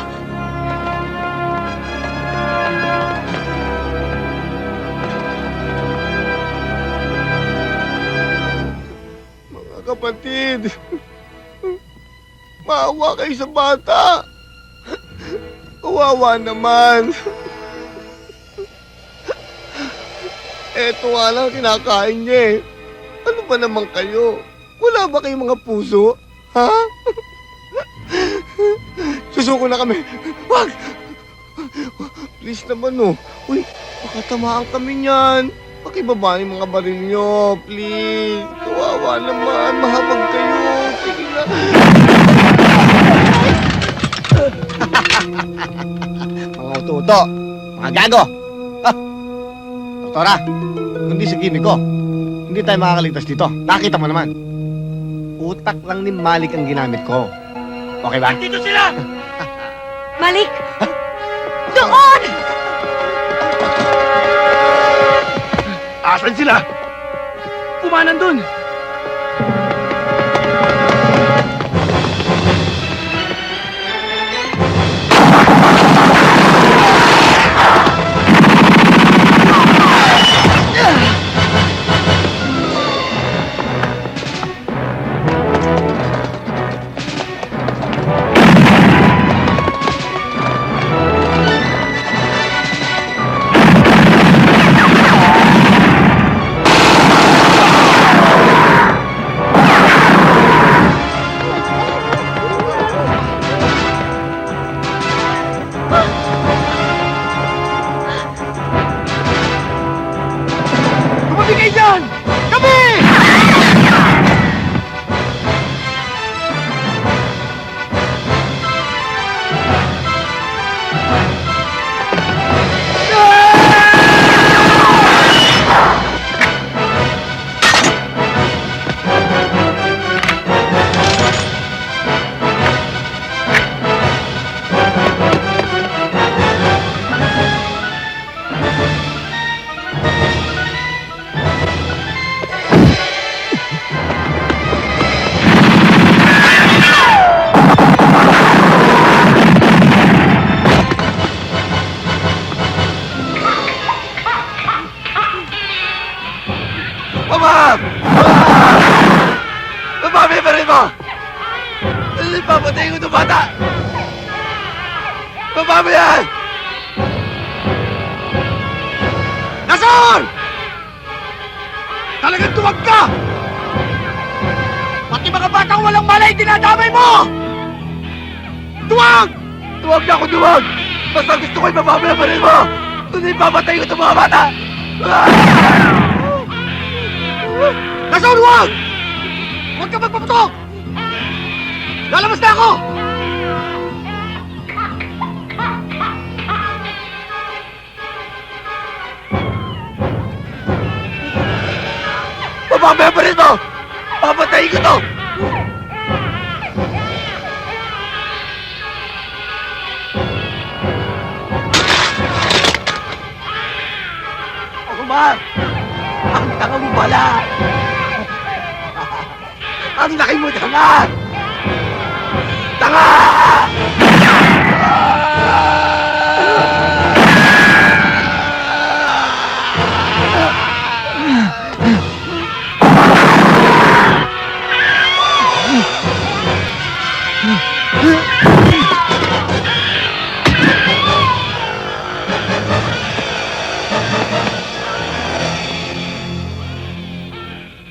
Mga kapatid, maawa kayo sa bata. Kawawa naman. Eto nga lang kinakain niya eh. Ano ba naman kayo? Wala ba kayong mga puso? Ha? Susuko na kami. Wag! Please naman oh. Uy, baka tamaan kami niyan. Pakibaba yung mga baril nyo. Please. Kawawa naman. Mahabag kayo. Sige na. Mga uto-uto. Mga gago. Ah. Doktora, kundi sa gimmick ko, hindi tayo makakaligtas dito. Nakita mo naman. Utak lang ni Malik ang ginamit ko. Okay ba? Dito sila! Malik! Doon! Asan sila? Kumanan dun! Tumabi kayo dyan! Kami! Mama! Mami, pa rin mo! Hindi papatayin ko itong bata! Baba mo yan! Nasaan? Talagang tuwag ka! Pati mga batang walang malay, dinadamay mo! Tuwag! Tuwag na ako, tuwag! Basta gusto ko'y mababa pa rin mo! Hindi papatayin ko itong mga bata! Nasaan, huwag! Huwag ka magpaputok! Lalabas na ako! Bababaya pa rin to! Papatayin ko to! Omar! Ang tanga mo pala! Ang laki mo tanga! Tanga!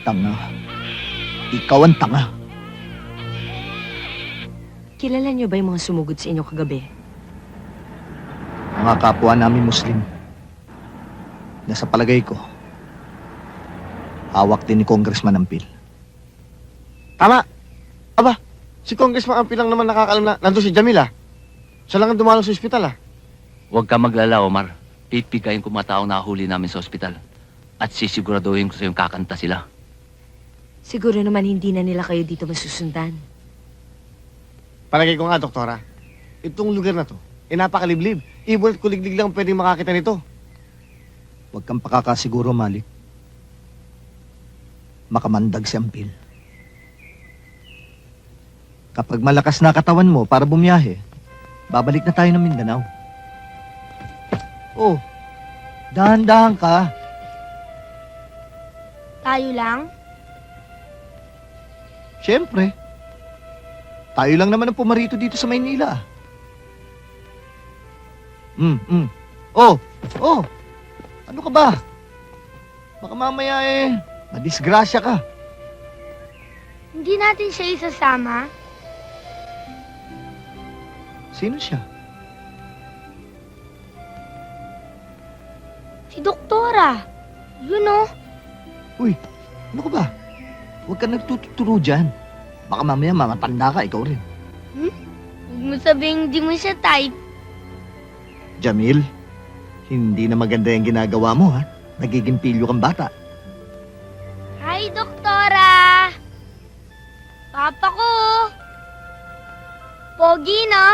Tanga. Ikaw ang tanga. Kilala niyo ba yung mga sumugod sa inyo kagabi? Mga kapwa namin Muslim. Na sa palagay ko, hawak din ni Congressman Ampil. Tama! Aba, si Congressman Ampil lang naman nakakalam na nandun si Jamila. Siya lang ang dumalo sa ospital, ah. Huwag ka maglala, Omar. Pipikain ko mga taong nahuli namin sa ospital. At sisiguraduhin ko sa yung kakanta sila. Siguro naman hindi na nila kayo dito masusundan. Palagay ko nga, Doktora, itong lugar na to, napakaliblib. Ibon at kuliglig lang pwedeng makakita nito. Huwag kang pakakasiguro, Malik. Makamandag si Ampil. Kapag malakas na katawan mo para bumiyahe, babalik na tayo ng Mindanao. Oh, dahan-dahan ka. Tayo lang? Siyempre. Tayo lang naman ang pumarito dito sa Maynila. Oh, ano ka ba? Baka mamaya madisgrasya ka. Hindi natin siya isasama? Sino siya? Si Doktora. Yun oh. Uy, ano ka ba? Huwag ka nagtuturo dyan. Baka mamaya mamatanda ka, ikaw rin. Huwag mo sabihin hindi mo siya type. Jamil, hindi na maganda yung ginagawa mo, ha? nagiging pilyo kang bata. Hi, Doktora! Papa ko! Pogi, no?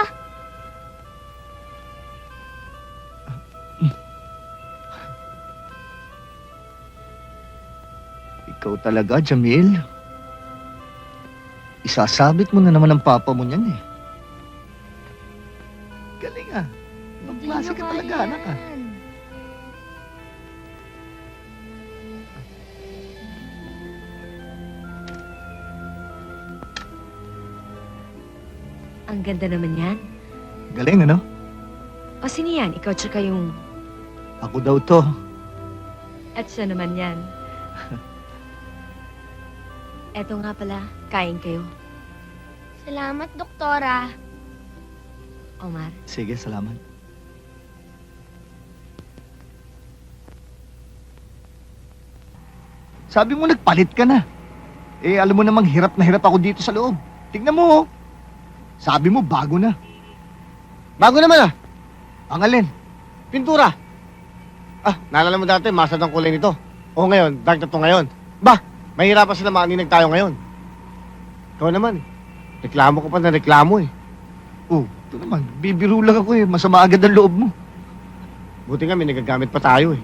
Ikaw talaga, Jamil. Isasabit mo na naman ang papa mo niyan eh. Galing ah. Ibang klase ka talaga, anak ah. Ang ganda naman yan. Galing, ano? O sino yan? Ikaw tsaka yung... Ako daw to. At siya naman yan. Eto nga pala, kain kayo. Salamat, Doktora. Omar. Sige, salamat. Sabi mo nagpalit ka na. Eh, alam mo namang hirap na hirap ako dito sa loob. Tingnan mo, oh. Sabi mo, bago na. Bago naman ah. Ang alin? Pintura. Ah, naalala mo dati, masad ang kulay nito. O ngayon, dark na to ngayon. Bah, mahirapan sila maaninag tayo ngayon. Ikaw naman eh. Reklamo ko pa na reklamo eh. Oh, ito naman. Bibiro lang ako eh. Masama agad ang loob mo. Buti nga may nagagamit pa tayo eh.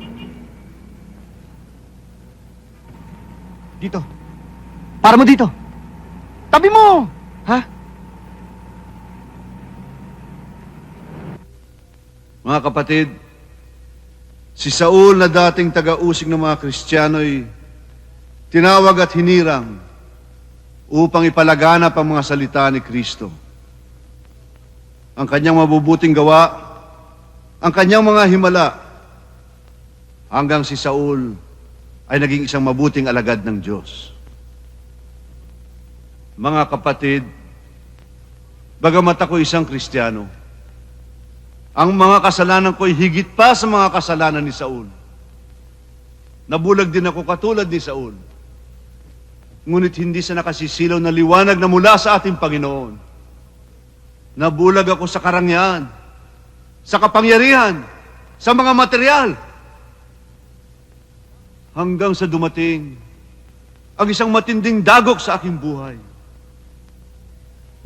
Dito. Para mo dito. Tabi mo! Ha? Mga kapatid, si Saul na dating taga-usig ng mga Kristiyano'y tinawag at hinirang upang ipalaganap ang mga salita ni Kristo. Ang kanyang mabubuting gawa, ang kanyang mga himala, hanggang si Saul ay naging isang mabuting alagad ng Diyos. Mga kapatid, bagamat ako isang Kristiyano, ang mga kasalanan ko'y higit pa sa mga kasalanan ni Saul. Nabulag din ako katulad ni Saul. Ngunit hindi sa nakasisilaw na liwanag na mula sa ating Panginoon. Nabulag ako sa karangyaan, sa kapangyarihan, sa mga material. Hanggang sa dumating ang isang matinding dagok sa aking buhay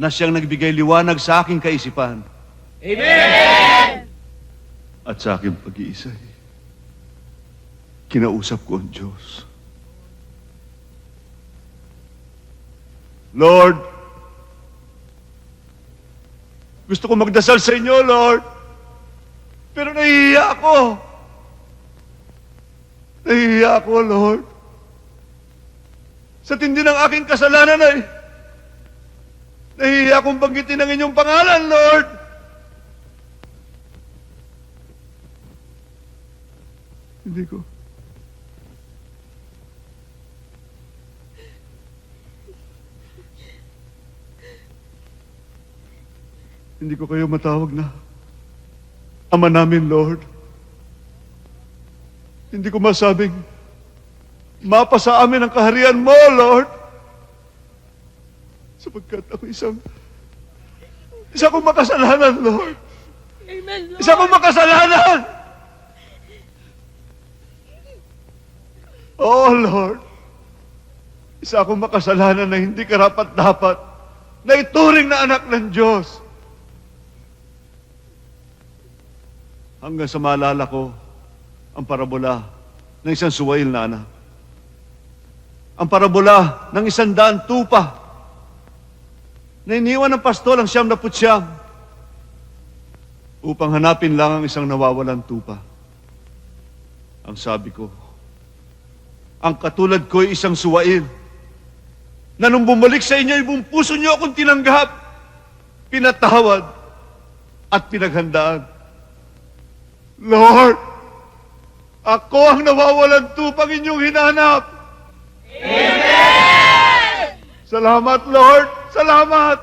na siyang nagbigay liwanag sa aking kaisipan. Amen! At sa aking pag-iisay, kinausap ko ang Diyos. Lord, gusto ko magdasal sa inyo, Lord, pero nahihiya ako. Nahihiya ako, Lord. Sa tindi ng aking kasalanan ay nahihiya akong banggitin ang inyong pangalan, Lord. Hindi ko. Hindi ko kayo matawag na Ama namin, Lord. Hindi ko masabing mapa sa amin ang kaharian mo, Lord. Sapagkat ako isa kong makasalanan, Lord. Amen, Lord. Isa kong makasalanan. Oh, Lord. Isa akong makasalanan na hindi karapat-dapat na ituring na anak ng Diyos. Hanggang sa maalala ko ang parabola ng isang suwail na anak. Ang parabola ng 100 tupa na iniwan ng pastol ang 99 upang hanapin lang ang isang nawawalang tupa. Ang sabi ko, ang katulad ko ay isang suwail na nung bumalik sa inyo, buong puso niyo akong tinanggap, pinatawad at pinaghandaan. Lord, ako ang nawawalan tupang inyong hinanap. Amen! Salamat, Lord. Salamat.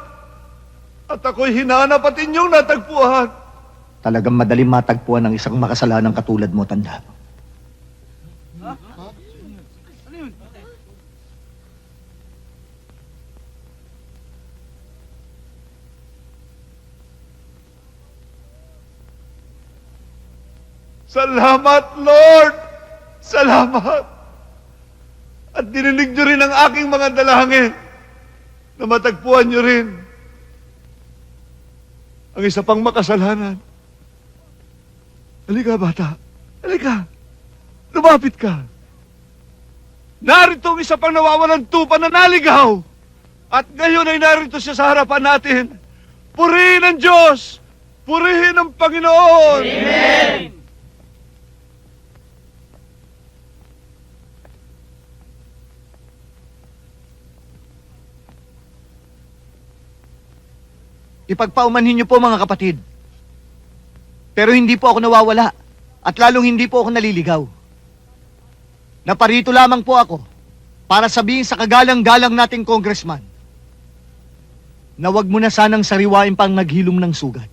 At ako'y hinanap at inyong natagpuan. Talagang madaling matagpuan ng isang makasalanang katulad mo, tanda. Salamat, Lord. Salamat! At dininig nyo rin ang aking mga dalangin na matagpuan nyo rin ang isa pang makasalanan. Halika, bata. Halika. Lumapit ka. Narito ang isa pang nawawalang tupa na naligaw. At ngayon ay narito siya sa harapan natin. Purihin ang Diyos! Purihin ang Panginoon! Amen! Ipagpaumanhin niyo po mga kapatid. Pero hindi po ako nawawala at lalong hindi po ako naliligaw. Naparito lamang po ako para sabihin sa kagalang-galang nating congressman na wag mo na sanang sariwain pang naghilom ng sugat.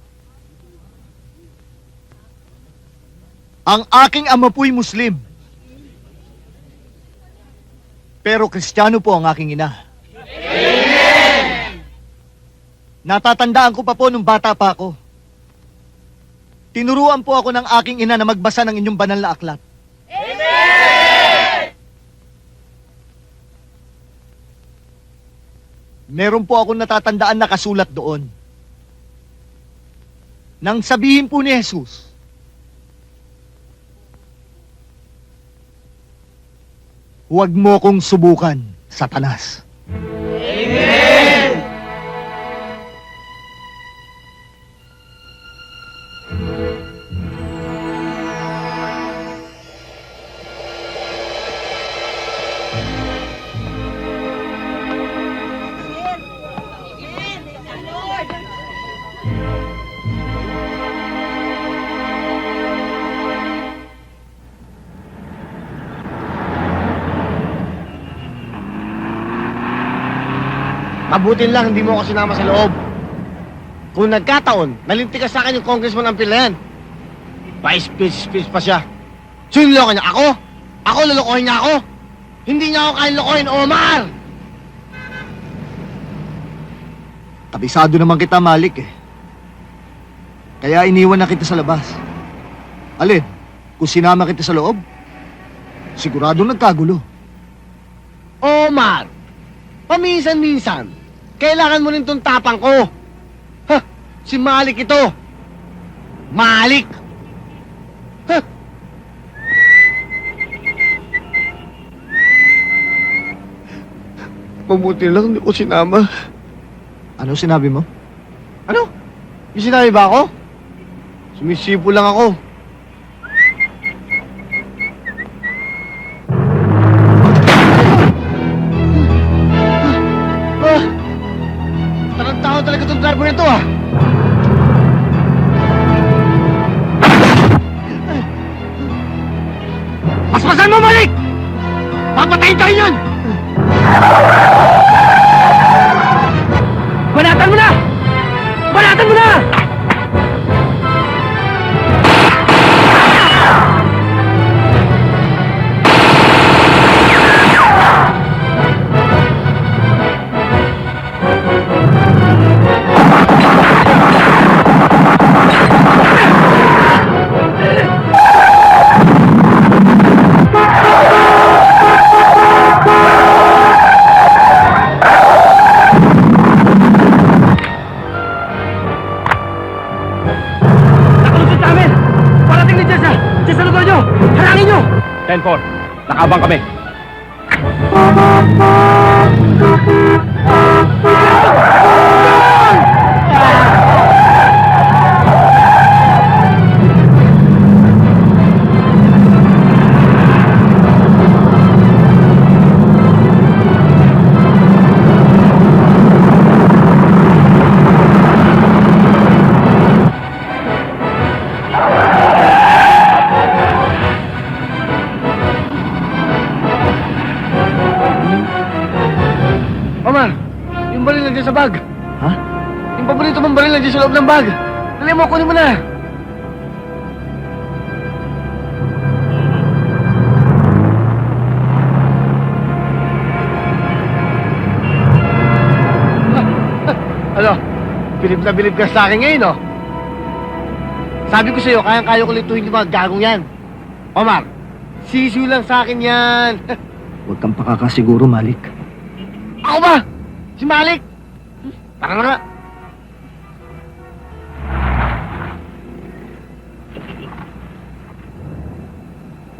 Ang aking ama po'y Muslim. Pero Kristiyano po ang aking ina. Natatandaan ko pa po nung bata pa ako. Tinuruan po ako ng aking ina na magbasa ng inyong banal na aklat. Meron po akong natatandaan na kasulat doon. Nang sabihin po ni Jesus, huwag mo kong subukan, Satanas. Mabutin lang, hindi mo ako sinama sa loob. Kung nagkataon, nalintikas sa akin yung congressman ng pila yan. Pa-speech pa siya. Sino niloko niya? Ako? Ako lulukohin niya ako? Hindi niya ako kaya lukohin, Omar! Kabisado naman kita, Malik eh. Kaya iniwan na kita sa labas. Alin, kung sinama kita sa loob, sigurado nagkagulo. Omar! Paminsan-minsan, kailangan mo rin itong tapang ko. Ha! Si Malik ito. Malik! Ha! Mabuti lang hindi ko sinama. Ano sinabi mo? Ano? May sinabi ba ako? Sumisipo lang ako. Tarang-tao talaga itong driver nito ah. Paspasan mo, Malik! Papatayin tayo yan! Banatan mo na! Banatan mo na! Harangin nyo! 10-4, nakabang kami. Omar, yung baril nandiyan sa bag. Ha? Yung paborito mong baril nandiyan sa loob ng bag. Dali mo, kunin mo na. Ano? Bilib na bilib ka sa akin ngayon, no? Sabi ko sa'yo, kayang-kaya ko lituin yung mga gagong yan. Omar, Sisiw lang sa akin yan. Huwag kang pakakasiguro, Malik. Ako ba? Si Malik? Tara na nga.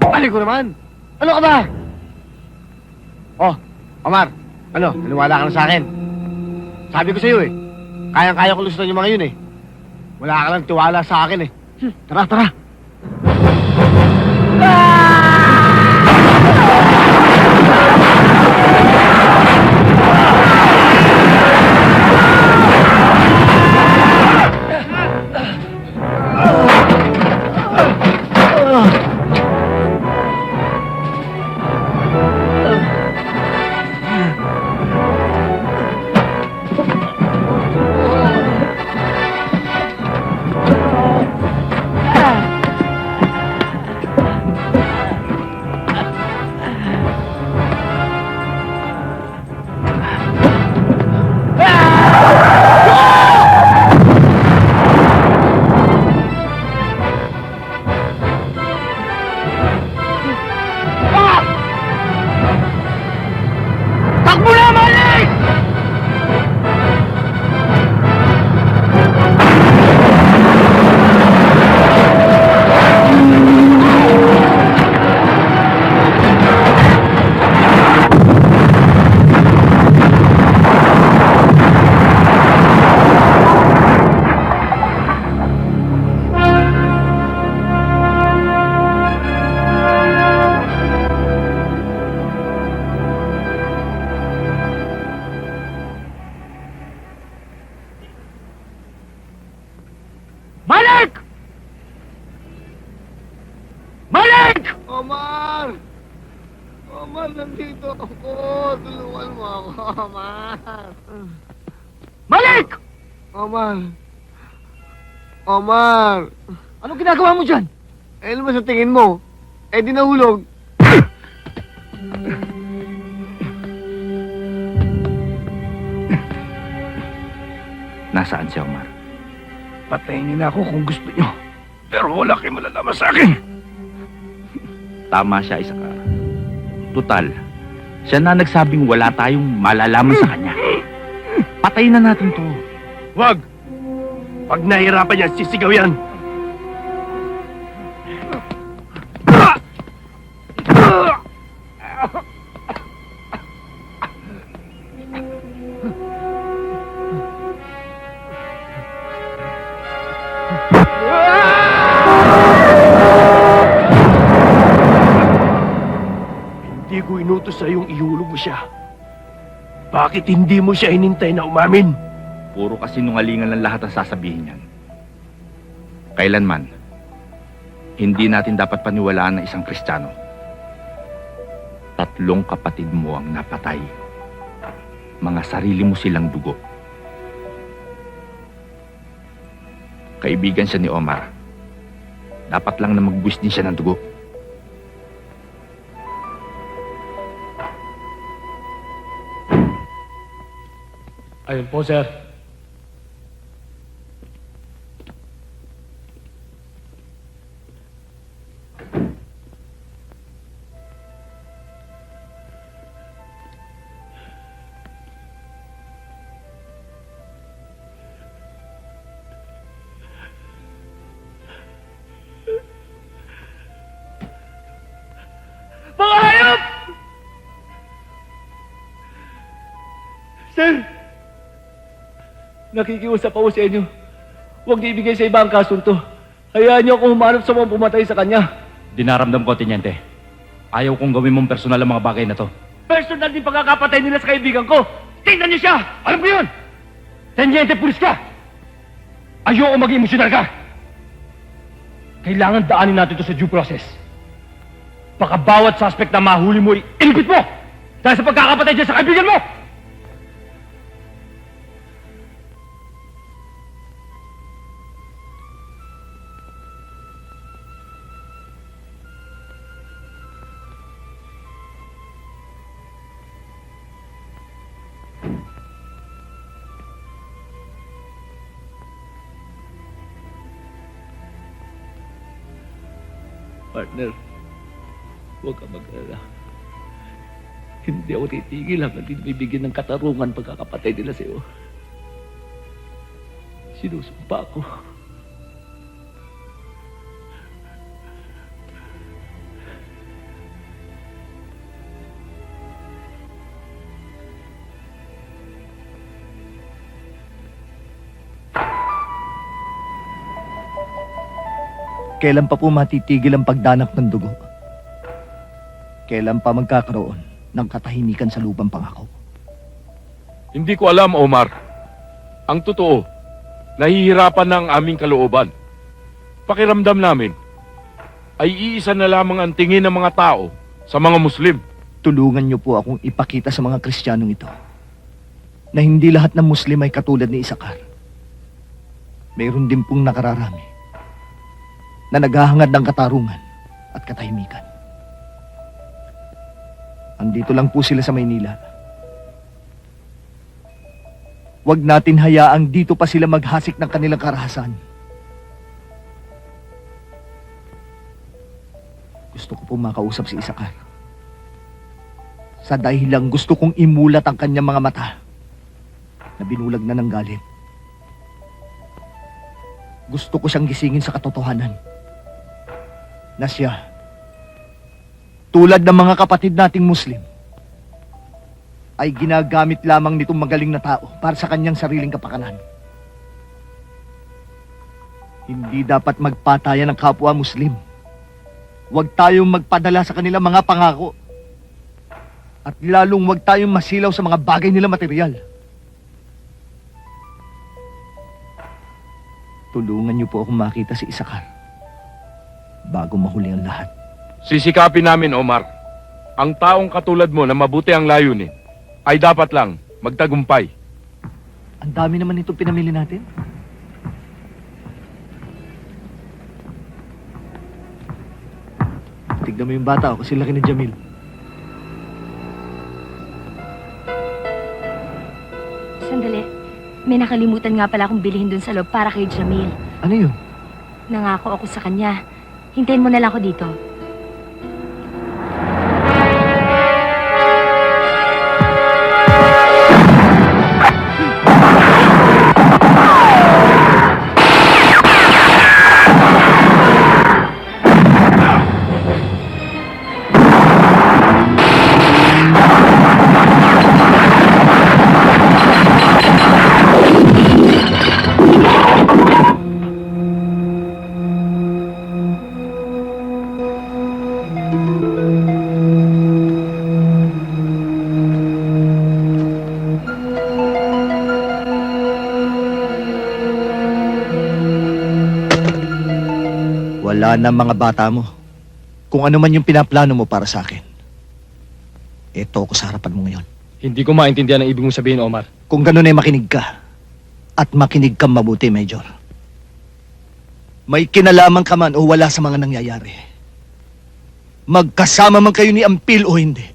Malik ko naman. Ano ka ba? Oh, Omar. Ano, naniwala ka na sa akin. Sabi ko sa'yo eh, kayang-kaya ko lusutan yung mga yun eh. Wala ka lang tiwala sa akin eh. Tara, tara. Takbo na, Malik! Malik! Malik! Omar! Omar, nandito ako. Tulungan mo ako, Omar. Malik! Omar. Omar. Anong ginagawa mo dyan? Eh, ano ba sa tingin mo? Eh, di nahulog. Nasaan si Omar? Patayin niyo na ako kung gusto niyo. Pero wala kayong malalaman sa akin. Tama siya, Isakar. Tutal, siya na nagsabing wala tayong malalaman sa kanya. Patayin na natin to. Wag! Pag nahihirapan yan, sisigaw yan. Hindi ko inutos sa iyong ihulog mo siya. Bakit hindi mo siya hinintay na umamin? Puro kasinungalingan lang lahat ang sasabihin niyan. Kailanman, hindi natin dapat paniwalaan ng isang Kristiyano. 3 kapatid mo ang napatay. Mga sarili mo silang dugo. Kaibigan siya ni Omar. Dapat lang na magbuwis din siya ng dugo. Ayun po, sir. Mga hayop! Sir! Nakikiusap ako sa inyo. Huwag niyo ibigay sa iba ang kasunto. Hayaan niyo akong humanap sa mga pumatay sa kanya. Dinaramdam ko, Tenyente. Ayaw kong gawin mong personal ang mga bagay na to. Personal din pagkakapatay nila sa kaibigan ko. Tingnan niyo siya! Alam ko yun! Tenyente, pulis ka! Ayoko maging emosyonal ka! Kailangan daanin natin ito sa due process. Baka bawat suspect na mahuli mo, ilipit mo! Dahil sa pagkakapatay dyan sa kaibigan mo! Partner, Huwag ka mag-alala. Hindi ako titigil hanggang hindi bibigyan ng katarungan pagkakapatay nila sa'yo. Sinusumpa ako. Kailan pa po matitigil ang pagdanap ng dugo? Kailan pa magkakaroon ng katahimikan sa lupang pangako? Hindi ko alam, Omar. Ang totoo, nahihirapan na ang aming kalooban. Pakiramdam namin ay iisa na lamang ang tingin ng mga tao sa mga Muslim. Tulungan niyo po akong ipakita sa mga Kristiyanong ito na hindi lahat ng Muslim ay katulad ni Isakar. Mayroon din pong nakararami na naghahangad ng katarungan at katahimikan. Andito lang po sila sa Maynila. Huwag natin hayaang dito pa sila maghasik ng kanilang karahasan. Gusto ko po makausap si Isakar. Sa dahilang gusto kong imulat ang kanyang mga mata na binulag na ng galit. Gusto ko siyang gisingin sa katotohanan na siya, tulad ng mga kapatid nating Muslim, ay ginagamit lamang nitong magaling na tao para sa kanyang sariling kapakanan. Hindi dapat magpatayan ng kapwa Muslim. Huwag tayong magpadala sa kanilang mga pangako. At lalong huwag tayong masilaw sa mga bagay nila material. Tulungan niyo po akong makita si Isakar bago mahuli ang lahat. Sisikapin namin, Omar. Ang taong katulad mo na mabuti ang layunin ay dapat lang magtagumpay. Ang dami naman itong pinamili natin. Tignan mo yung bata, kasi laki ni Jamil. Sandali. May nakalimutan nga pala akong bilhin dun sa loob para kay Jamil. Ano yun? Nangako ako sa kanya. Hintayin mo na lang ako dito. Wala na mga bata mo. Kung ano man yung pinaplano mo para sa akin. Ito ako sa harapan mo ngayon. Hindi ko maintindihan ang ibig mong sabihin, Omar. Kung ganun ay makinig ka. At makinig kang mabuti, Major. May kinalaman ka man o wala sa mga nangyayari. Magkasama man kayo ni Ampil o hindi.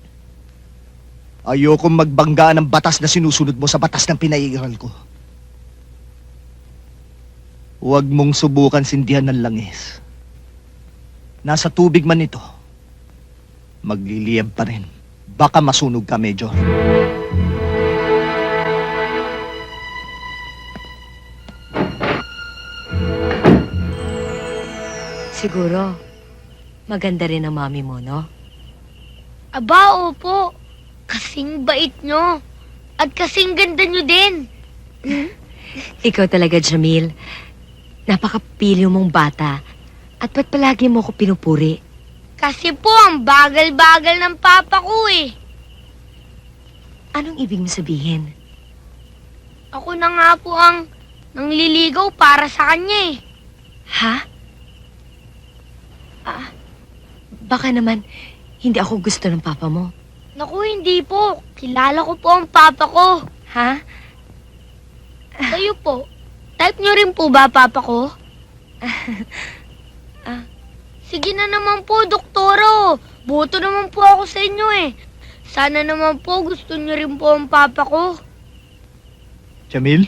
Ayokong magbanggaan ng batas na sinusunod mo sa batas ng pinaiiral ko. Huwag mong subukan sindihan ng langis. Nasa tubig man ito, magliliyab pa rin. Baka masunog ka, Major. Siguro, maganda rin ang mami mo, no? Aba, opo. Kasing bait nyo. At kasing ganda nyo din. Ikaw talaga, Jamil. Napakapilyo mong bata. At ba't palagi mo ko pinupuri? Kasi po, ang bagal-bagal ng papa ko eh. Anong ibig mo sabihin? Ako na nga po ang nangliligaw para sa kanya eh. Ha? Baka naman, hindi ako gusto ng papa mo. Naku, hindi po. Kilala ko po ang papa ko. Ha? Kayo po. Type nyo rin po ba, papa ko? Sige na naman po, doktoro. Boto naman po ako sa inyo eh. Sana naman po gusto nyo rin po ang papa ko. Jamil,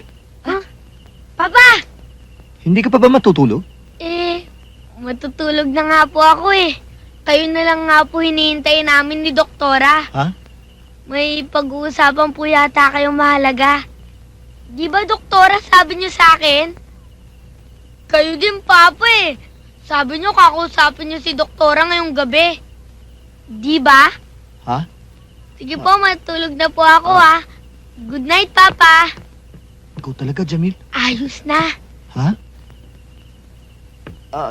Papa! hindi ka pa ba matutulog? Matutulog na nga po ako eh. Kayo na lang nga po hinihintay namin ni Doktora. Ha? May pag-uusapan po yata kayong mahalaga. Di ba, Doktora, sabi niyo sa akin? Kayo din, Papa eh. Sabi niyo kakausapin niyo si Doktora ngayong gabi. Di ba? Ha? Sige po, matulog na po ako ha. Good night, Papa. Ikaw talaga, Jamil? Ayos na. Ha?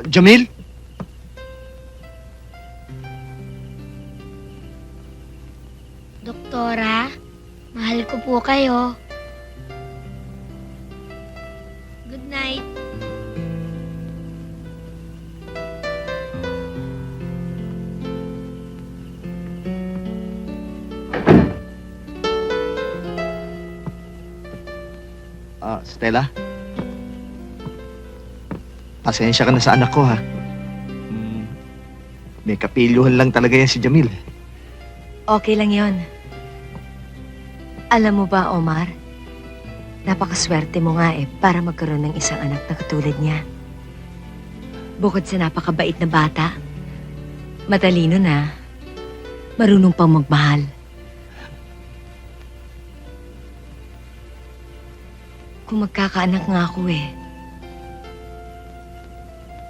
Jamil? Doktora, mahal ko po kayo. Good night. Stella? Pasensya ka na sa anak ko, ha? May kapilyuhan lang talaga yan si Jamil. Okay lang yon. Alam mo ba, Omar? Napakaswerte mo nga para magkaroon ng isang anak na katulad niya. Bukod sa napakabait na bata, matalino na, marunong pang magmahal. Kung magkakaanak nga ako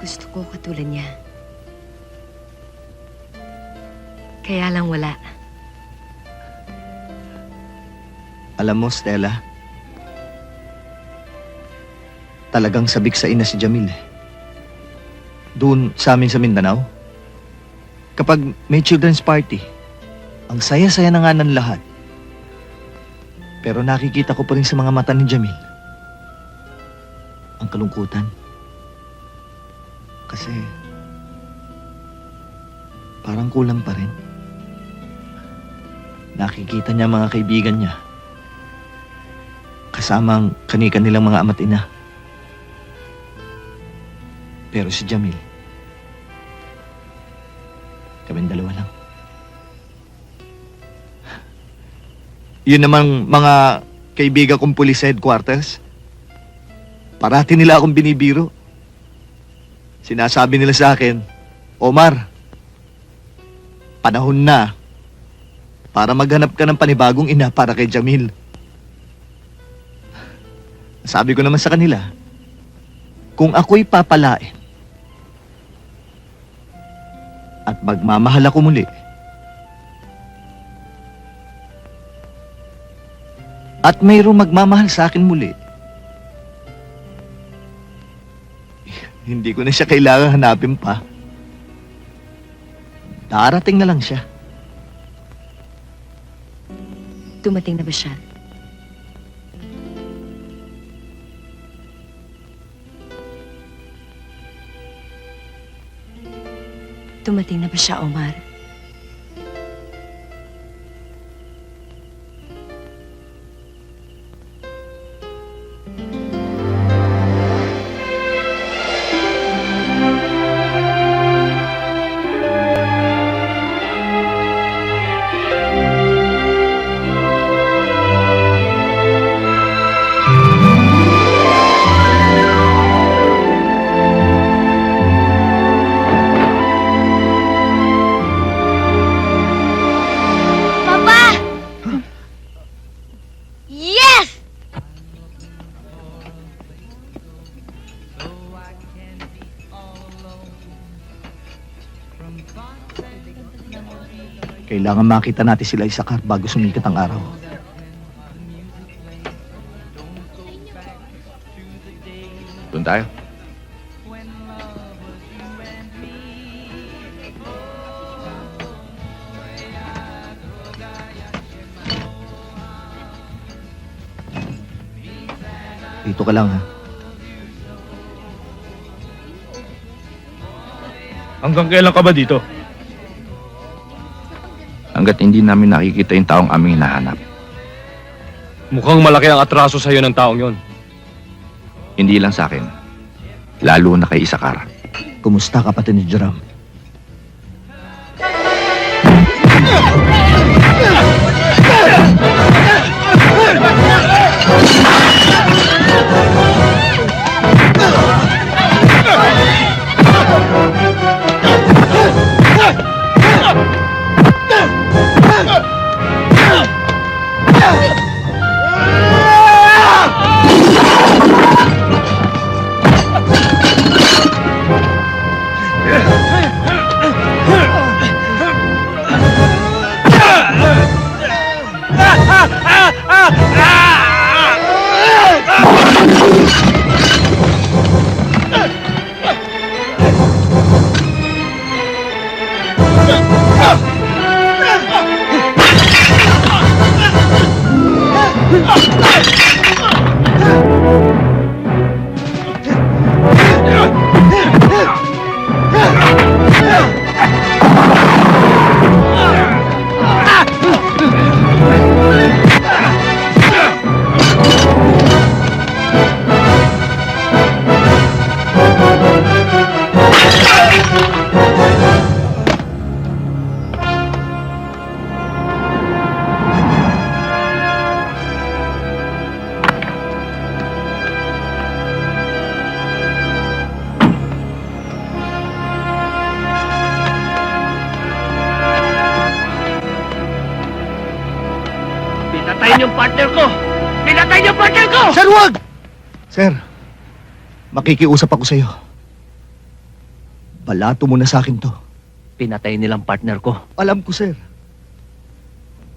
gusto ko katulad niya. Kaya lang wala. Alam mo, Stella, talagang sabik sa ina si Jamil. Doon sa amin sa Mindanao, kapag may children's party, ang saya-saya na nga ng lahat. Pero nakikita ko pa rin sa mga mata ni Jamil ang kalungkutan. Kasi parang kulang pa rin. Nakikita niya mga kaibigan niya kasama ang kani-kanilang mga ama't ina. Pero si Jamil, kaming dalawa lang. Yun namang mga kaibigan kong police headquarters, parati nila akong binibiro. Sinasabi nila sa akin, Omar, panahon na para maghanap ka ng panibagong ina para kay Jamil. Sabi ko naman sa kanila, kung ako'y papalain at magmamahal ako muli, at mayroong magmamahal sa akin muli, hindi ko na siya kailangan hanapin pa. Darating na lang siya. Dumating na ba siya? Dumating na ba siya, Omar? Papa! Yes! Kailangan makita natin sila Isakar bago sumikat ang araw. Doon tayo. Dito ka lang, ha? Hanggang kailan ka ba dito? Hanggat hindi namin nakikita yung taong aming hinahanap. Mukhang malaki ang atraso sa'yo ng taong yon. Hindi lang sa akin. Lalo na kay Isakar. Kumusta, kapatid ni Joram? Pinatay yung partner ko! Pinatay yung partner ko! Sir, wag! Sir, makikiusap ako sa'yo. Balato mo na sa akin to. Pinatay nilang partner ko. Alam ko, sir.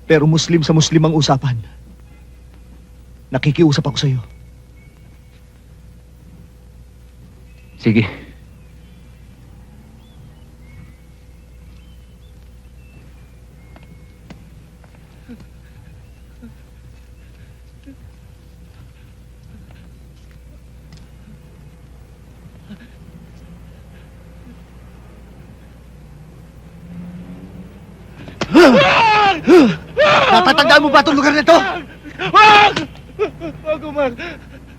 Pero Muslim sa Muslim ang usapan. Nakikiusap ako sa'yo. Sige. Natatandaan mo ba itong lugar na ito? Wag! Wag, Omar!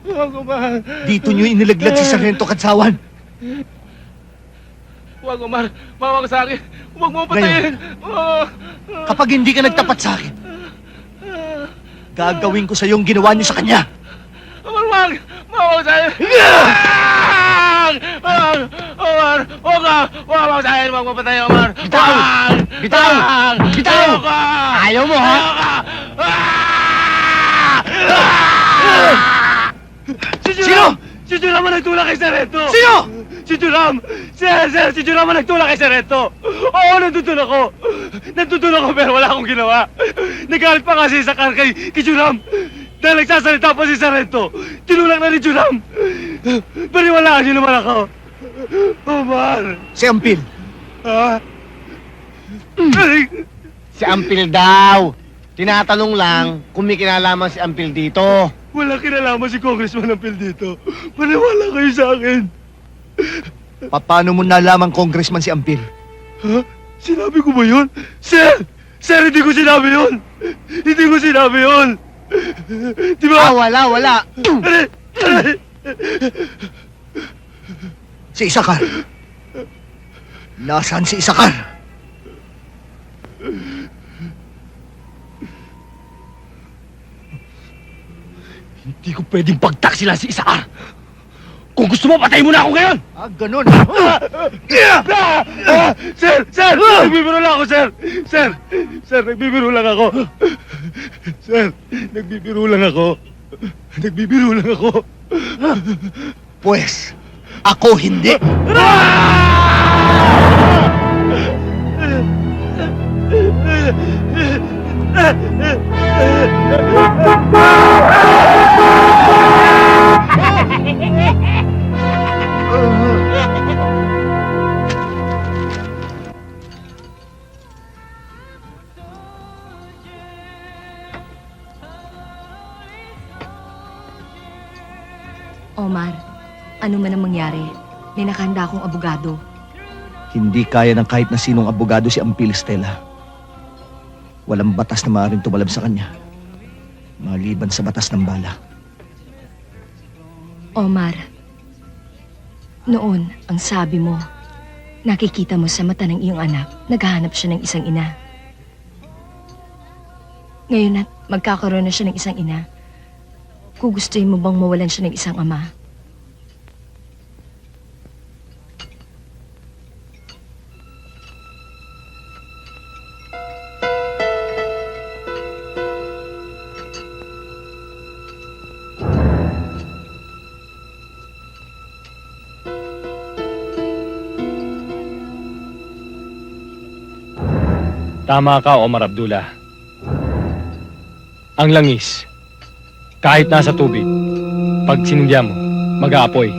Wag, Omar! Dito nyo inilaglag si Sargento Katsawan. Wag, Omar! Mawag sa akin! Huwag mo patayin! Kapag hindi ka nagtapat sa akin, gagawin ko sa yung ginawa niyo sa kanya. Omar, wag! Mawag sa akin! Wag! Omar! Wag ka! Mawag sa akin! Wag mo patayin, Omar! Bitaw! Wag! Bitaw! Wag! Bitaw! Ayoko! Ayaw mo, ha? Sino? Si Juram ang nagtulak kay Sarento! Sino? Si Juram! Sir! Si Juram ang nagtulak kay Sarento! Oo, nandun ako! Nandun ako pero wala akong ginawa! Nagalit pa kasi sa kar kay Juram! Dahil nagsasalita pa si Sarento! Tinulak na ni Juram! Paniwalaan niyo naman ako! Omar! Si Ampil. Ha? Si Ampil daw. Tinatanong lang kung may kinalaman si Ampil dito. Wala kinalaman si Congressman Ampil dito. Maniwala kayo sa akin. Paano mo nalaman congressman si Ampil? Ha? Sinabi ko ba yun? Sir! Sir, hindi ko sinabi yun! Hindi ko sinabi yun! Di ba? Wala. Si Isakar. Nasaan si Isakar? Hindi ko pwedeng pagtaksilan si Isaar! Kung gusto mo, patay mo na ako ngayon! Ah, ganun. Sir! Sir! Nagbibiro lang ako, sir! Sir! Sir, nagbibiro lang ako! Sir, nagbibiro lang ako! Nagbibiro lang ako! Pues, ako hindi. Omar, ano man ang mangyari, may nakahanda akong abogado. Hindi kaya ng kahit na sinong abogado si Ampil, Stella. Walang batas na maaaring tumalab sa kanya. Maliban sa batas ng bala. Omar, noon ang sabi mo, nakikita mo sa mata ng iyong anak, naghahanap siya ng isang ina. Ngayon at magkakaroon na siya ng isang ina, gugustuhin mo bang mawalan siya ng isang ama? Tama ka, Omar Abdullah. Ang langis, kahit nasa tubig, pag sinindya mo, mag-aapoy.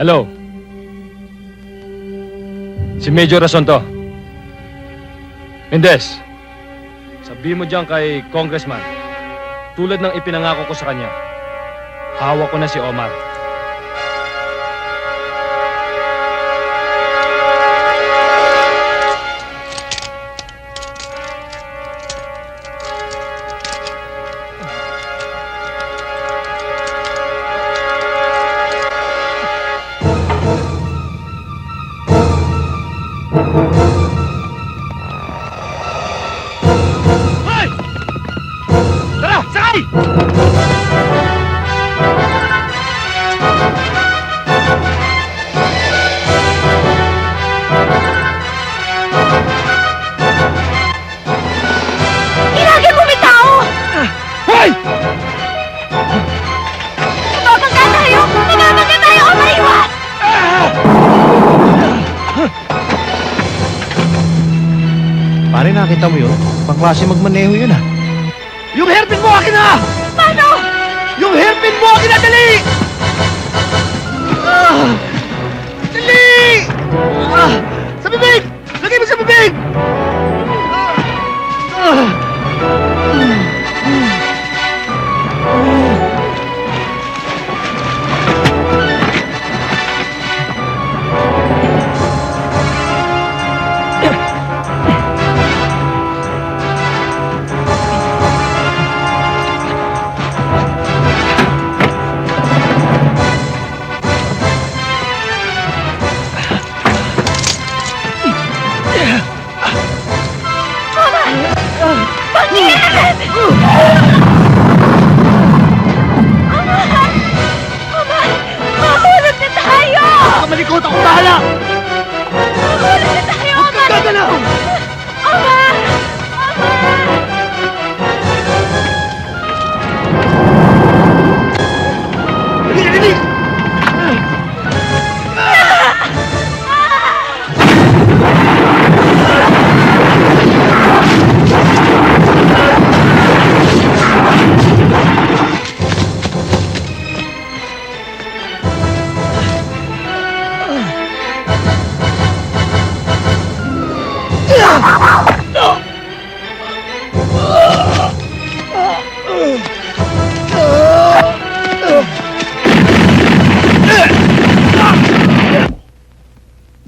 Hello? Si Major Rason to. Mendez, sabi mo dyan kay Congressman, tulad ng ipinangako ko sa kanya, hawak ko na si Omar. Tara, sakay! Inagin mo may tao! Hoy! Mababangga tayo! Mababangga tayo! O maiwan! Pare, nakita mo yun? Pangklase magmaneho yun ah. Yung hairpin mo akin na! Paano? Yung hairpin mo akin na! Dali! Dali! Sa bibig! Lagay mo sa bibig! Mahulog na tayo! Malikot akong bahala! Mahulog na tayo! Huwag kang gagalaw! Omar! Dali, dali!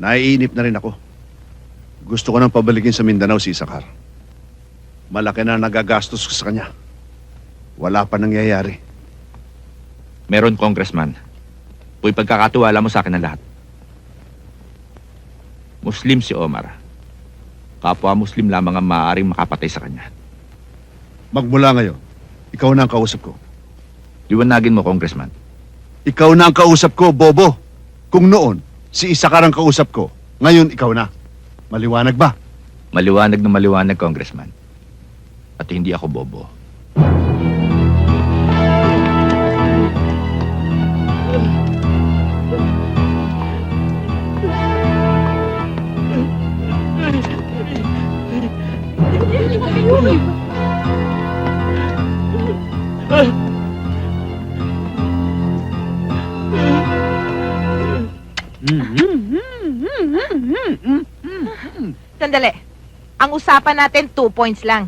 Naiinip na rin ako. Gusto ko nang pabalikin sa Mindanao si Isakar. Malaki na nagagastos ko sa kanya. Wala pa nangyayari. Meron, Congressman. Uy, pagkakatiwala mo sa akin na lahat. Muslim si Omar. Kapwa Muslim lamang ang maaaring makapatay sa kanya. Magmula ngayon, ikaw na ang kausap ko. Liwanagin mo, Congressman. Ikaw na ang kausap ko, Bobo. Kung noon, si Isakar ang kausap ko, ngayon ikaw na. Maliwanag ba? Maliwanag na maliwanag, Congressman. At hindi ako bobo. Sandali. Ang usapan natin, 2 points lang.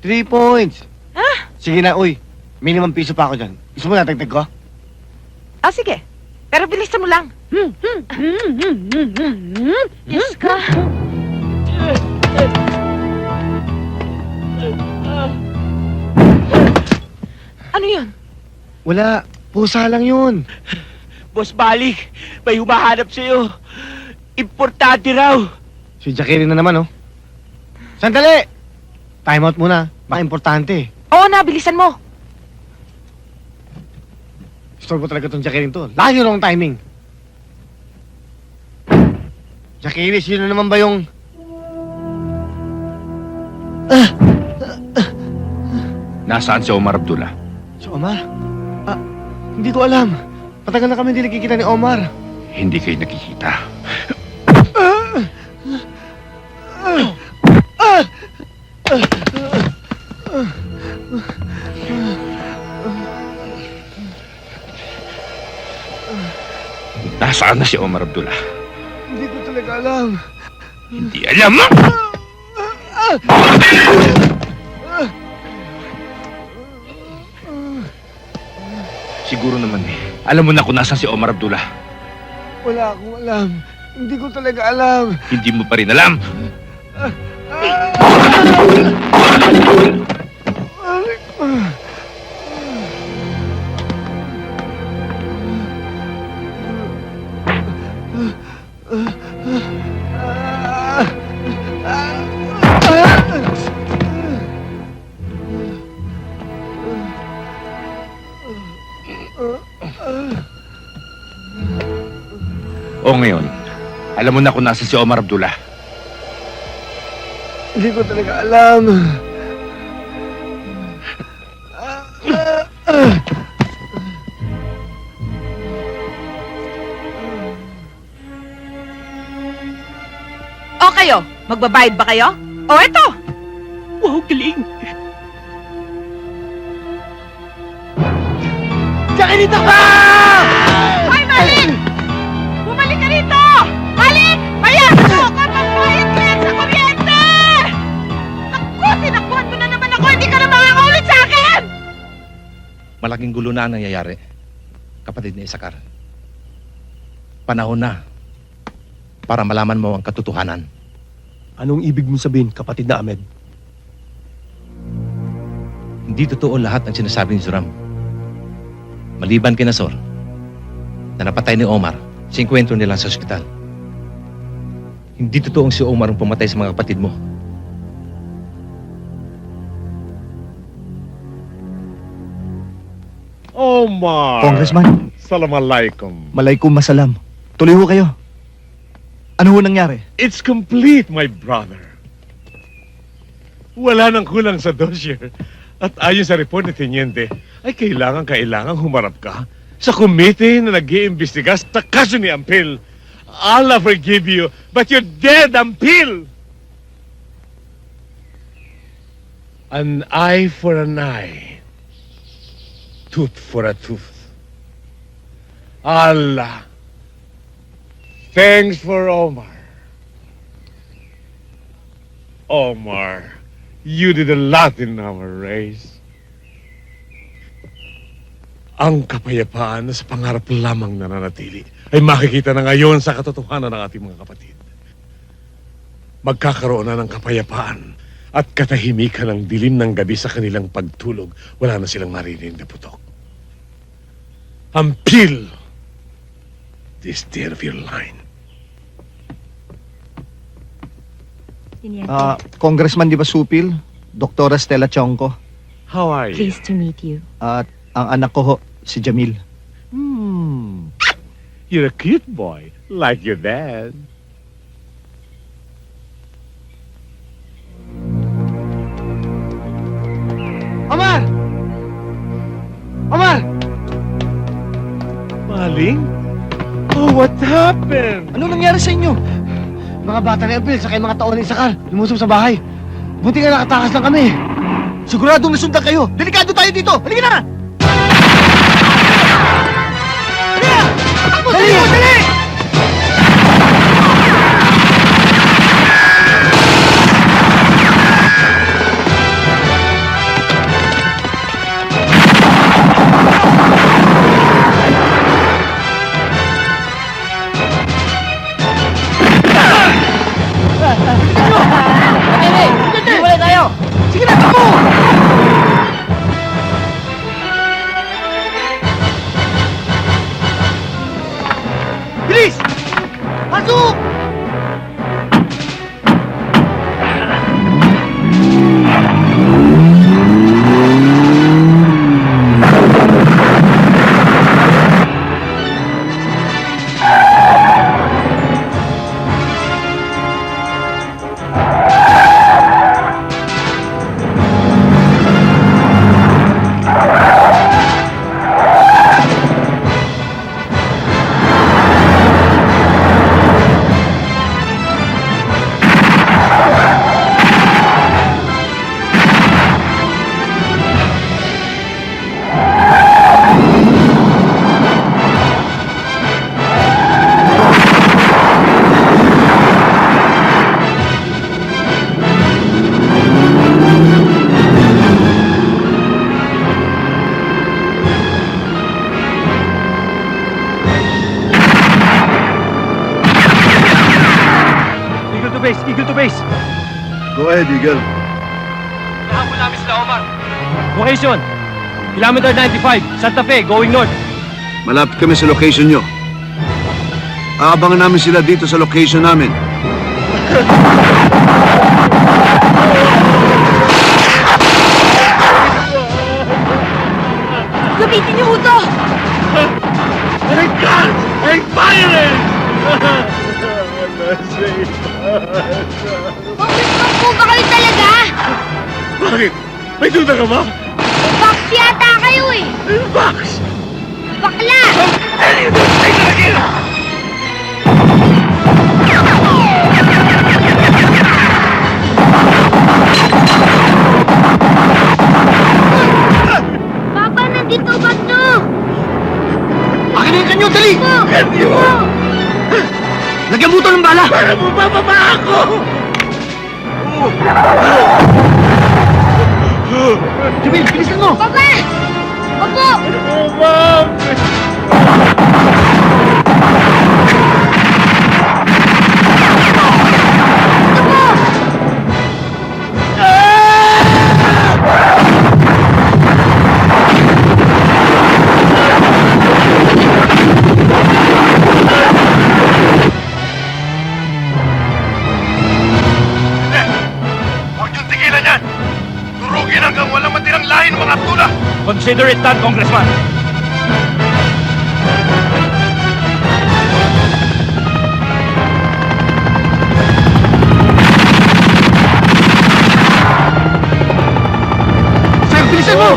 3 points. Ha? Sige na, uy. Minimum piso pa ako dyan. Gusto mo natagtag ko? Ah, sige. Pero bilisan mo lang. Diyos ka! Ano yun? Wala. Pusa lang yun. Boss Balik, may humahanap sa'yo. Importante raw. Si Jacqueline na naman, oh. Sandali! Time out muna. Baka importante. Oo na, bilisan mo. Store mo talaga itong Jacqueline to. Lagi wrong timing. Jacqueline, sino naman ba yung... Nasaan si Omar Abdullah? Si Omar? Ah, hindi ko alam. Patagal na kami hindi nakikita ni Omar. Hindi kayo nakikita. Nasaan na si Omar Abdullah? Hindi ko talaga alam. Hindi alam mo! Siguro naman alam mo na kung nasaan si Omar Abdullah. Wala akong alam. Hindi ko talaga alam. Hindi mo pa rin alam. O ngayon, alam mo na kung nasaan si Omar Abdullah. Hindi ko talaga alam. O kayo, magbabayad ba kayo? O eto! Wow, galing! Diyan dito ka! Hoy, Malik! Bumalik ka rito! Malik! Bayan mo! Kapagbayad ka yan sa kuryente! Naku, tinakbuhan mo na naman ako! Hindi ka na makakaulit sa akin! Malaking gulo na ang nangyayari, kapatid ni Isakar. Panahon na para malaman mo ang katotohanan. Anong ibig mong sabihin, kapatid na Ahmed? Hindi totoo lahat ng sinasabi ni Zuram. Maliban kina Sor, na napatay ni Omar, sa enkwentro nila sa ospital. Hindi totoong si Omar ang pumatay sa mga kapatid mo. Omar! Congressman, Salam alaikum. malaykum masalam. Tuloy ho kayo. Ano ho nangyari? It's complete, my brother. Wala nang kulang sa dossier. At ayon sa report ni Teniente, ay kailangang humarap ka sa committee na nag-iimbestiga sa kaso ni Ampil. Allah forgive you, but you're dead, Ampil! An eye for an eye. Tooth for a tooth. Allah. Thanks for Omar. Omar, you did a lot in our race. Ang kapayapaan na sa pangarap lamang nananatili ay makikita na ngayon sa katotohanan ng ating mga kapatid. Magkakaroon na ng kapayapaan at katahimikan ng dilim ng gabi sa kanilang pagtulog. Wala na silang maririnig na putok. Ampil! This day of your line. Congressman Di Basupil, Doktora Stella Chongco. How are you? Pleased to meet you. At ang anak ko ho, si Jamil. You're a cute boy, like your dad. Omar! Omar! Maling? Oh, what happened? Ano nangyari sa inyo? Mga bata ni Ampil, sakay mga taon ni Isakar, lumusob sa bahay. Buti nga nakatakas lang kami. Siguradong nasundan kayo. Delikado tayo dito. Halika na! Dali! Dali! Wala tayo! Sige na, takbo! Bilis! Pasok! base! Eagle to base! Go ahead, Eagle. Nahabol namin sila, Omar. Location, kilometer 95, Santa Fe, going north. Malapit kami sa location nyo. Aabangan namin sila dito sa location namin. Gamitin niyo ito! My God! I'm firing! Congressman po ba kayo talaga? Bakit? May duda ka ba? Box yata kayo eh! Box! Bakla! Papa, nandito ba ito? Akin na yung kanyo, dali! Kanyo! Lagyan mo ito ng bala! Para mo bababa ako! Jamil, bilisan mo! Papa! Opo! Huwag niyong tigilan yan! Durugin hanggang walang matirang lahi ng mga Abdullah! Consider it done, Congressman. Sir, bilisan mo!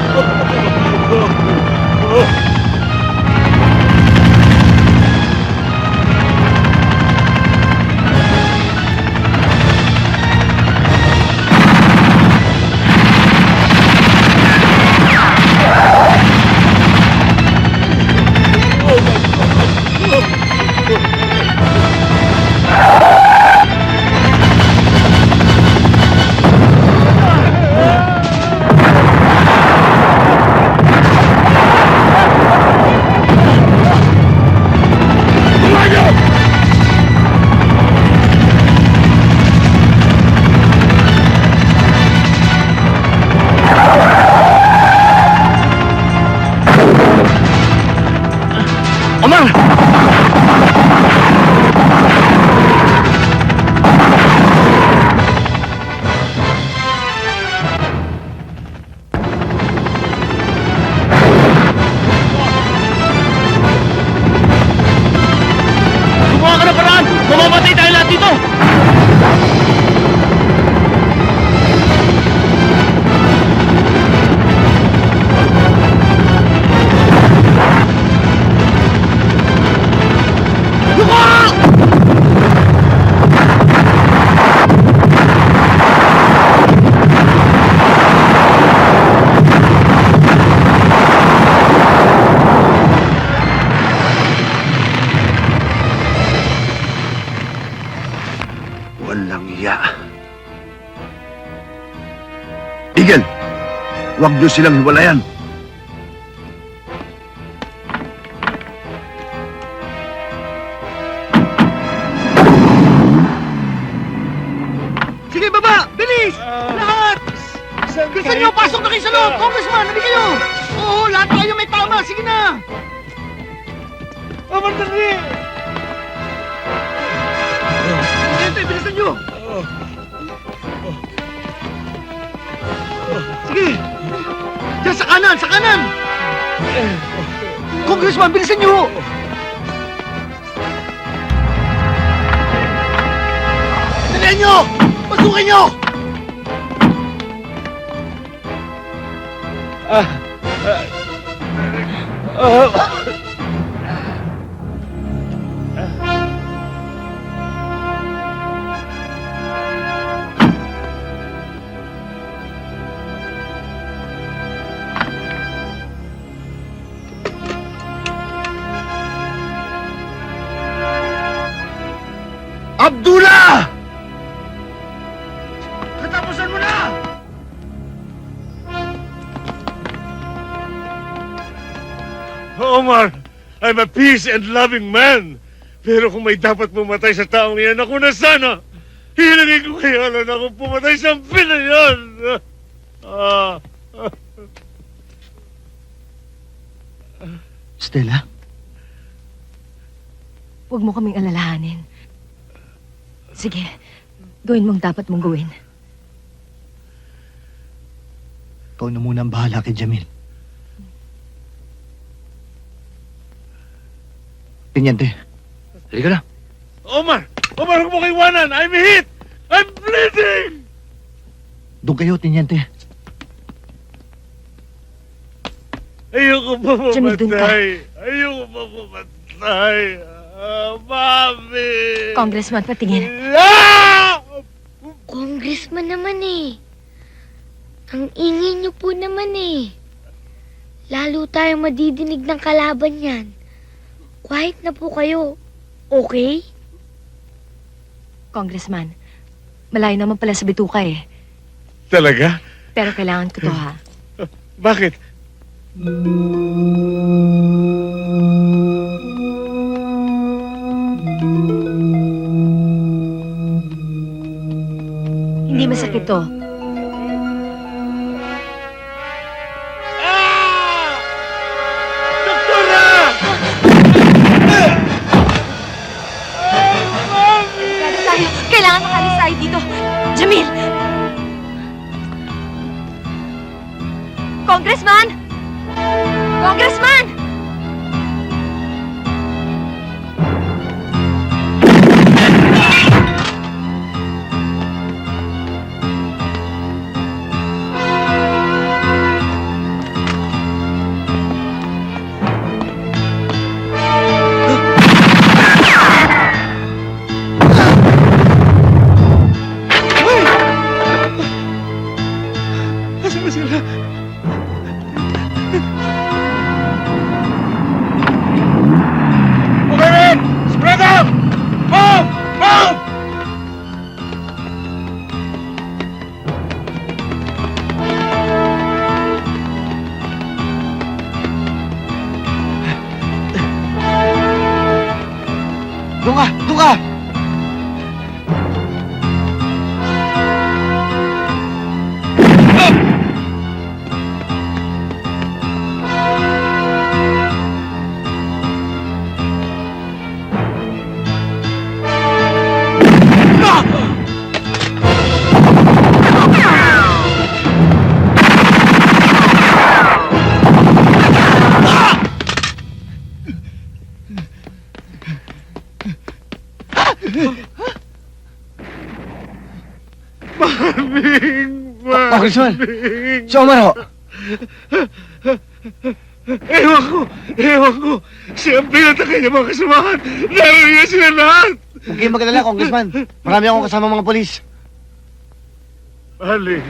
Gumawa ka ng paraan! Mamamatay tayo lahat dito! Walang iya. Eagle, huwag niyo silang hiwalayan. Sige, baba! Bilis! Lahat! Bilisan niyo! Pasok na kayo sa loob! Congressman, hindi kayo! Oo, lahat kayo may tama! Sige na! Omar, dali! Presidente, bilisan niyo! Sige! Diyan, sa kanan! Sa kanan! Congressman, bilisan niyo! Dalihan niyo! Pasukin niyo! Abdullah! Katapusan mo na! Omar, I'm a peace and loving man. Pero kung may dapat pumatay sa taong iyan, ako na sana. Hinangin ko kay Alan ako pumatay sa pina yan! Stella? Huwag mo kaming alalahanin. Sige, gawin mong dapat mong gawin. Ikaw na muna ang bahala kay Jamil. Teniente, halika na. Omar! Omar, huwag mo kayo iwanan! I'm hit! I'm bleeding! Doon kayo, Teniente. Ayoko pa Jamil, dun ka. mamatay! Ayoko pa mamatay! Mami! Congressman, patingin. Congressman naman eh. Ang ingay niyo po naman eh. Lalo tayong madidinig ng kalaban yan. Quiet na po kayo. Okay? Congressman, malayo naman pala sa bituka eh. Talaga? Pero kailangan ko to ha. Bakit? Hindi masakit to. Kailangan makalis tayo dito. Jamil! Congressman! Congressman! Nasaan ba sila? Okay, men! Spread out! Move! Move! Doon ka! Doon ka! Congressman! Si Omar ho! Ewan ko! Siya ang pinatake niya mga kasamahan! Naroon niya sila lahat! Huwag kayong mag-alala, Congressman. Marami akong kasama mga polis. Maling!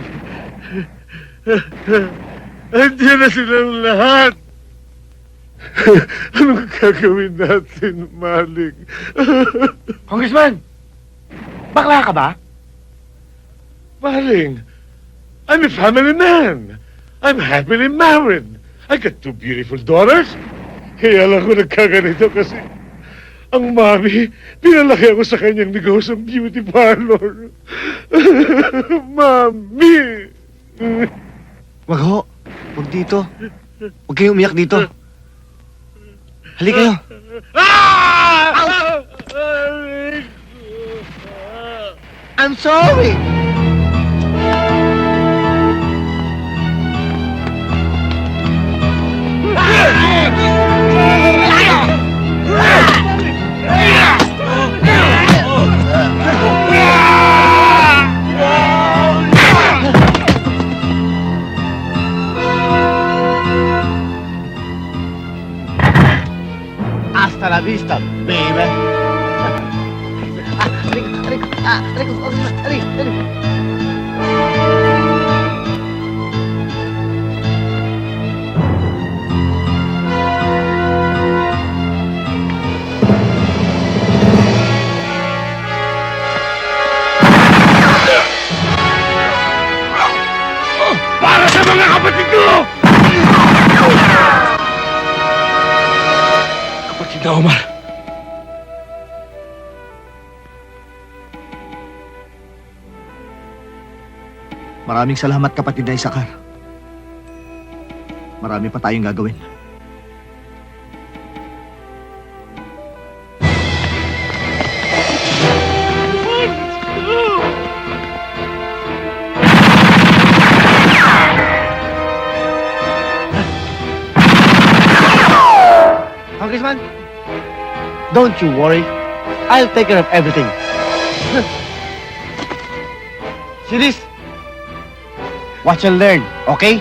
Andiyan na silang lahat! Anong gagawin natin, Maling? Congressman! Bakla ka ba? Maling, I'm a family man. I'm happily married. I got 2 beautiful daughters. Kaya lang ko nagkaganito kasi ang mami, pinalaki ako sa kanyang negosyong beauty parlor. Mami! Wag ho. Huwag dito. Huwag kayong umiyak dito. Halika kayo. I'm sorry! Hasta la vista, baby. Para sa mga kapatid ko! Kapatid na Omar. Maraming salamat, kapatid na Isakar. Marami pa tayong gagawin. Congressman, don't you worry. I'll take care of everything. See this? Watch and learn, okay?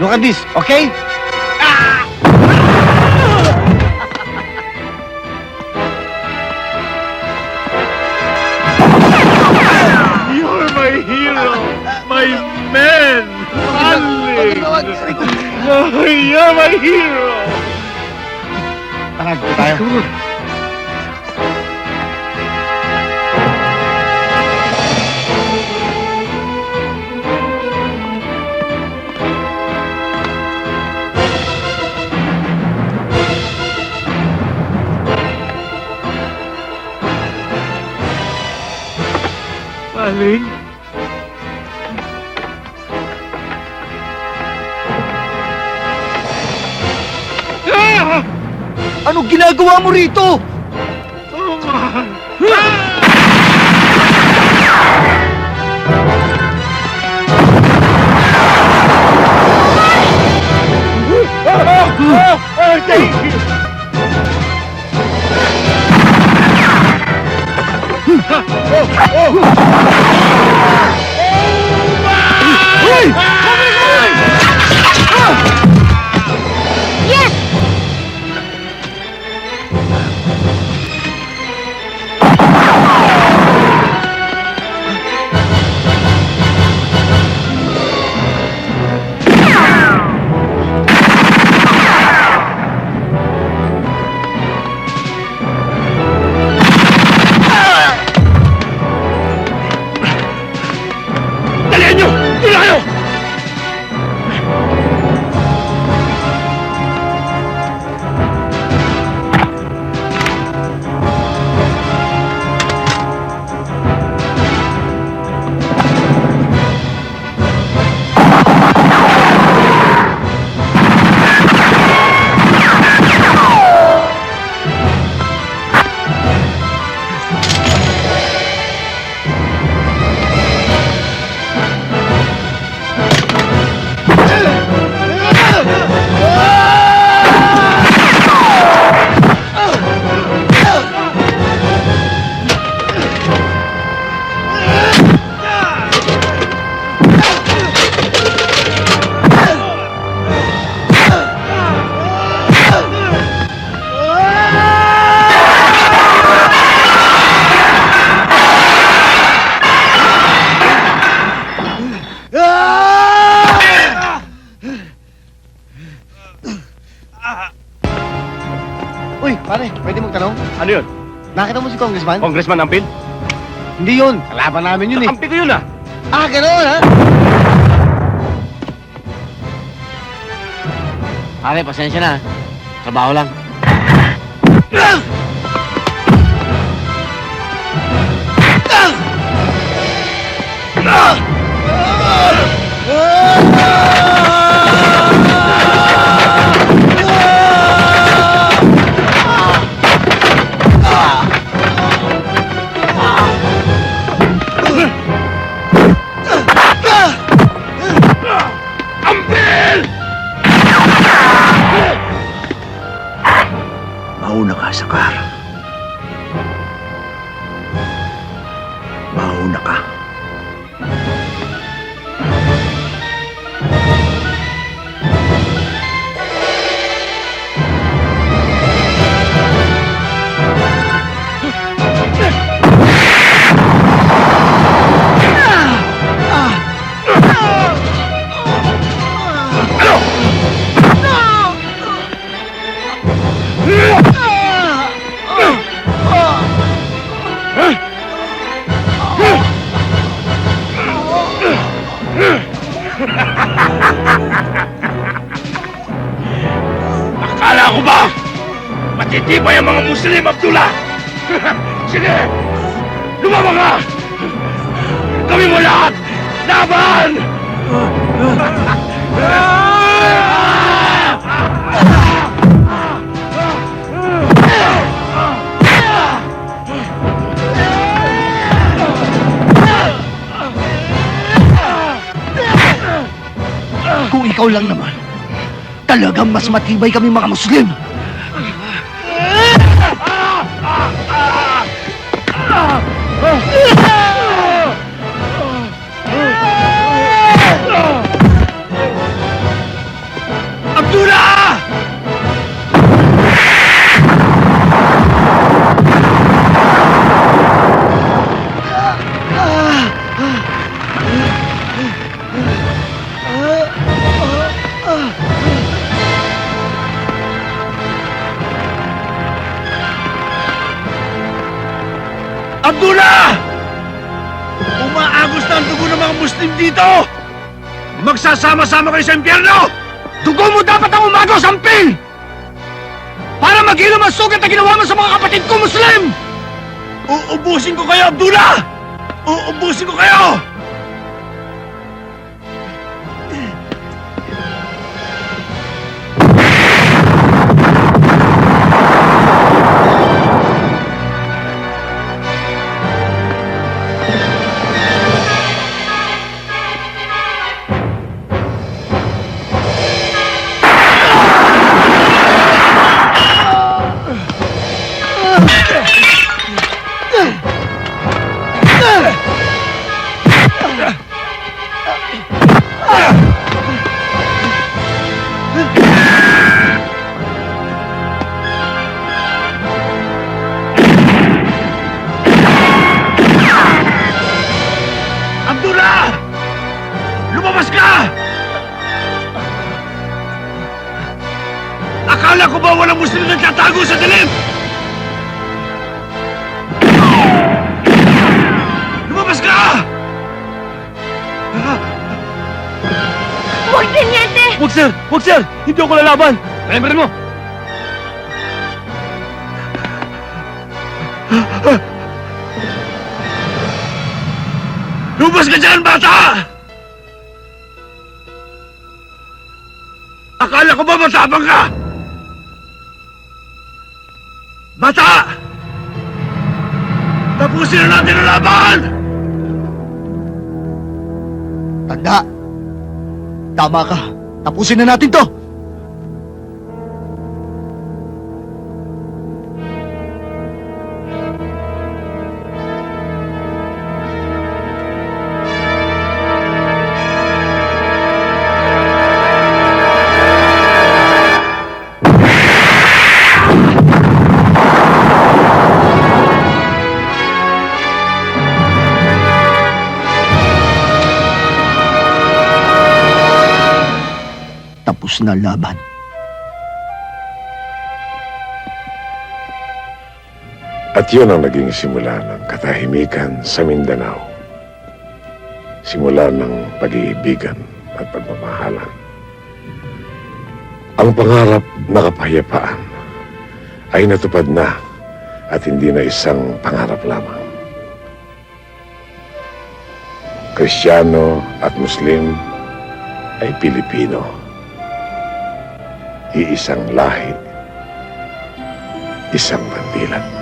Look at this, okay? You're my hero, my man, Alec. You're my hero. Tara, go tayo. Aling? Anong ginagawa mo rito? Yes! Dalihan nyo! Tula kayo! Uy, pare, pwede magtanong? Ano yun? Nakita mo si Congressman? Congressman Ampil? Hindi yun. Kalaban namin yun eh. Kampi ko yun ah. Ah, gano'n ha? Pare, pasensya na. Trabaho lang. Mauna ka, Sakar. Mauna ka. Akala ko ba? Matitibay ang mga Muslim, Abdullah! Sige! Lumabang ka! Gawin mo lahat! Laban! Kung ikaw lang naman, talagang mas matibay kami mga Muslim. Abdullah! Abdullah! Umaagos na ang dugo ng mga Muslim dito! Magsasama-sama kayo sa impyerno! Dugo mo dapat ang umagos, Ampil! Para mag-ilom ang sugat na ginawa mo sa mga kapatid ko Muslim! Uubusin ko kayo, Abdullah! Uubusin ko kayo! Abdullah! Lumabas ka! Akala ko ba walang Muslim na nagtatago sa dilim? Lumabas ka! Huwag, Teniente! Huwag, sir! Huwag, sir! Hindi ako lalaban! Remember mo! Lumabas ka dyan, bata! Akala ko ba matabang ka? Bata! Tapusin na natin ang laban! Tanda! Tama ka. Tapusin na natin to! Tapos na ang laban. At yun ang naging simula ng katahimikan sa Mindanao. Simula ng pag-iibigan at pagmamahalan. Ang pangarap na kapayapaan ay natupad na at hindi na isang pangarap lamang. Kristiyano at Muslim ay Pilipino. Iisang lahi, isang bandilan.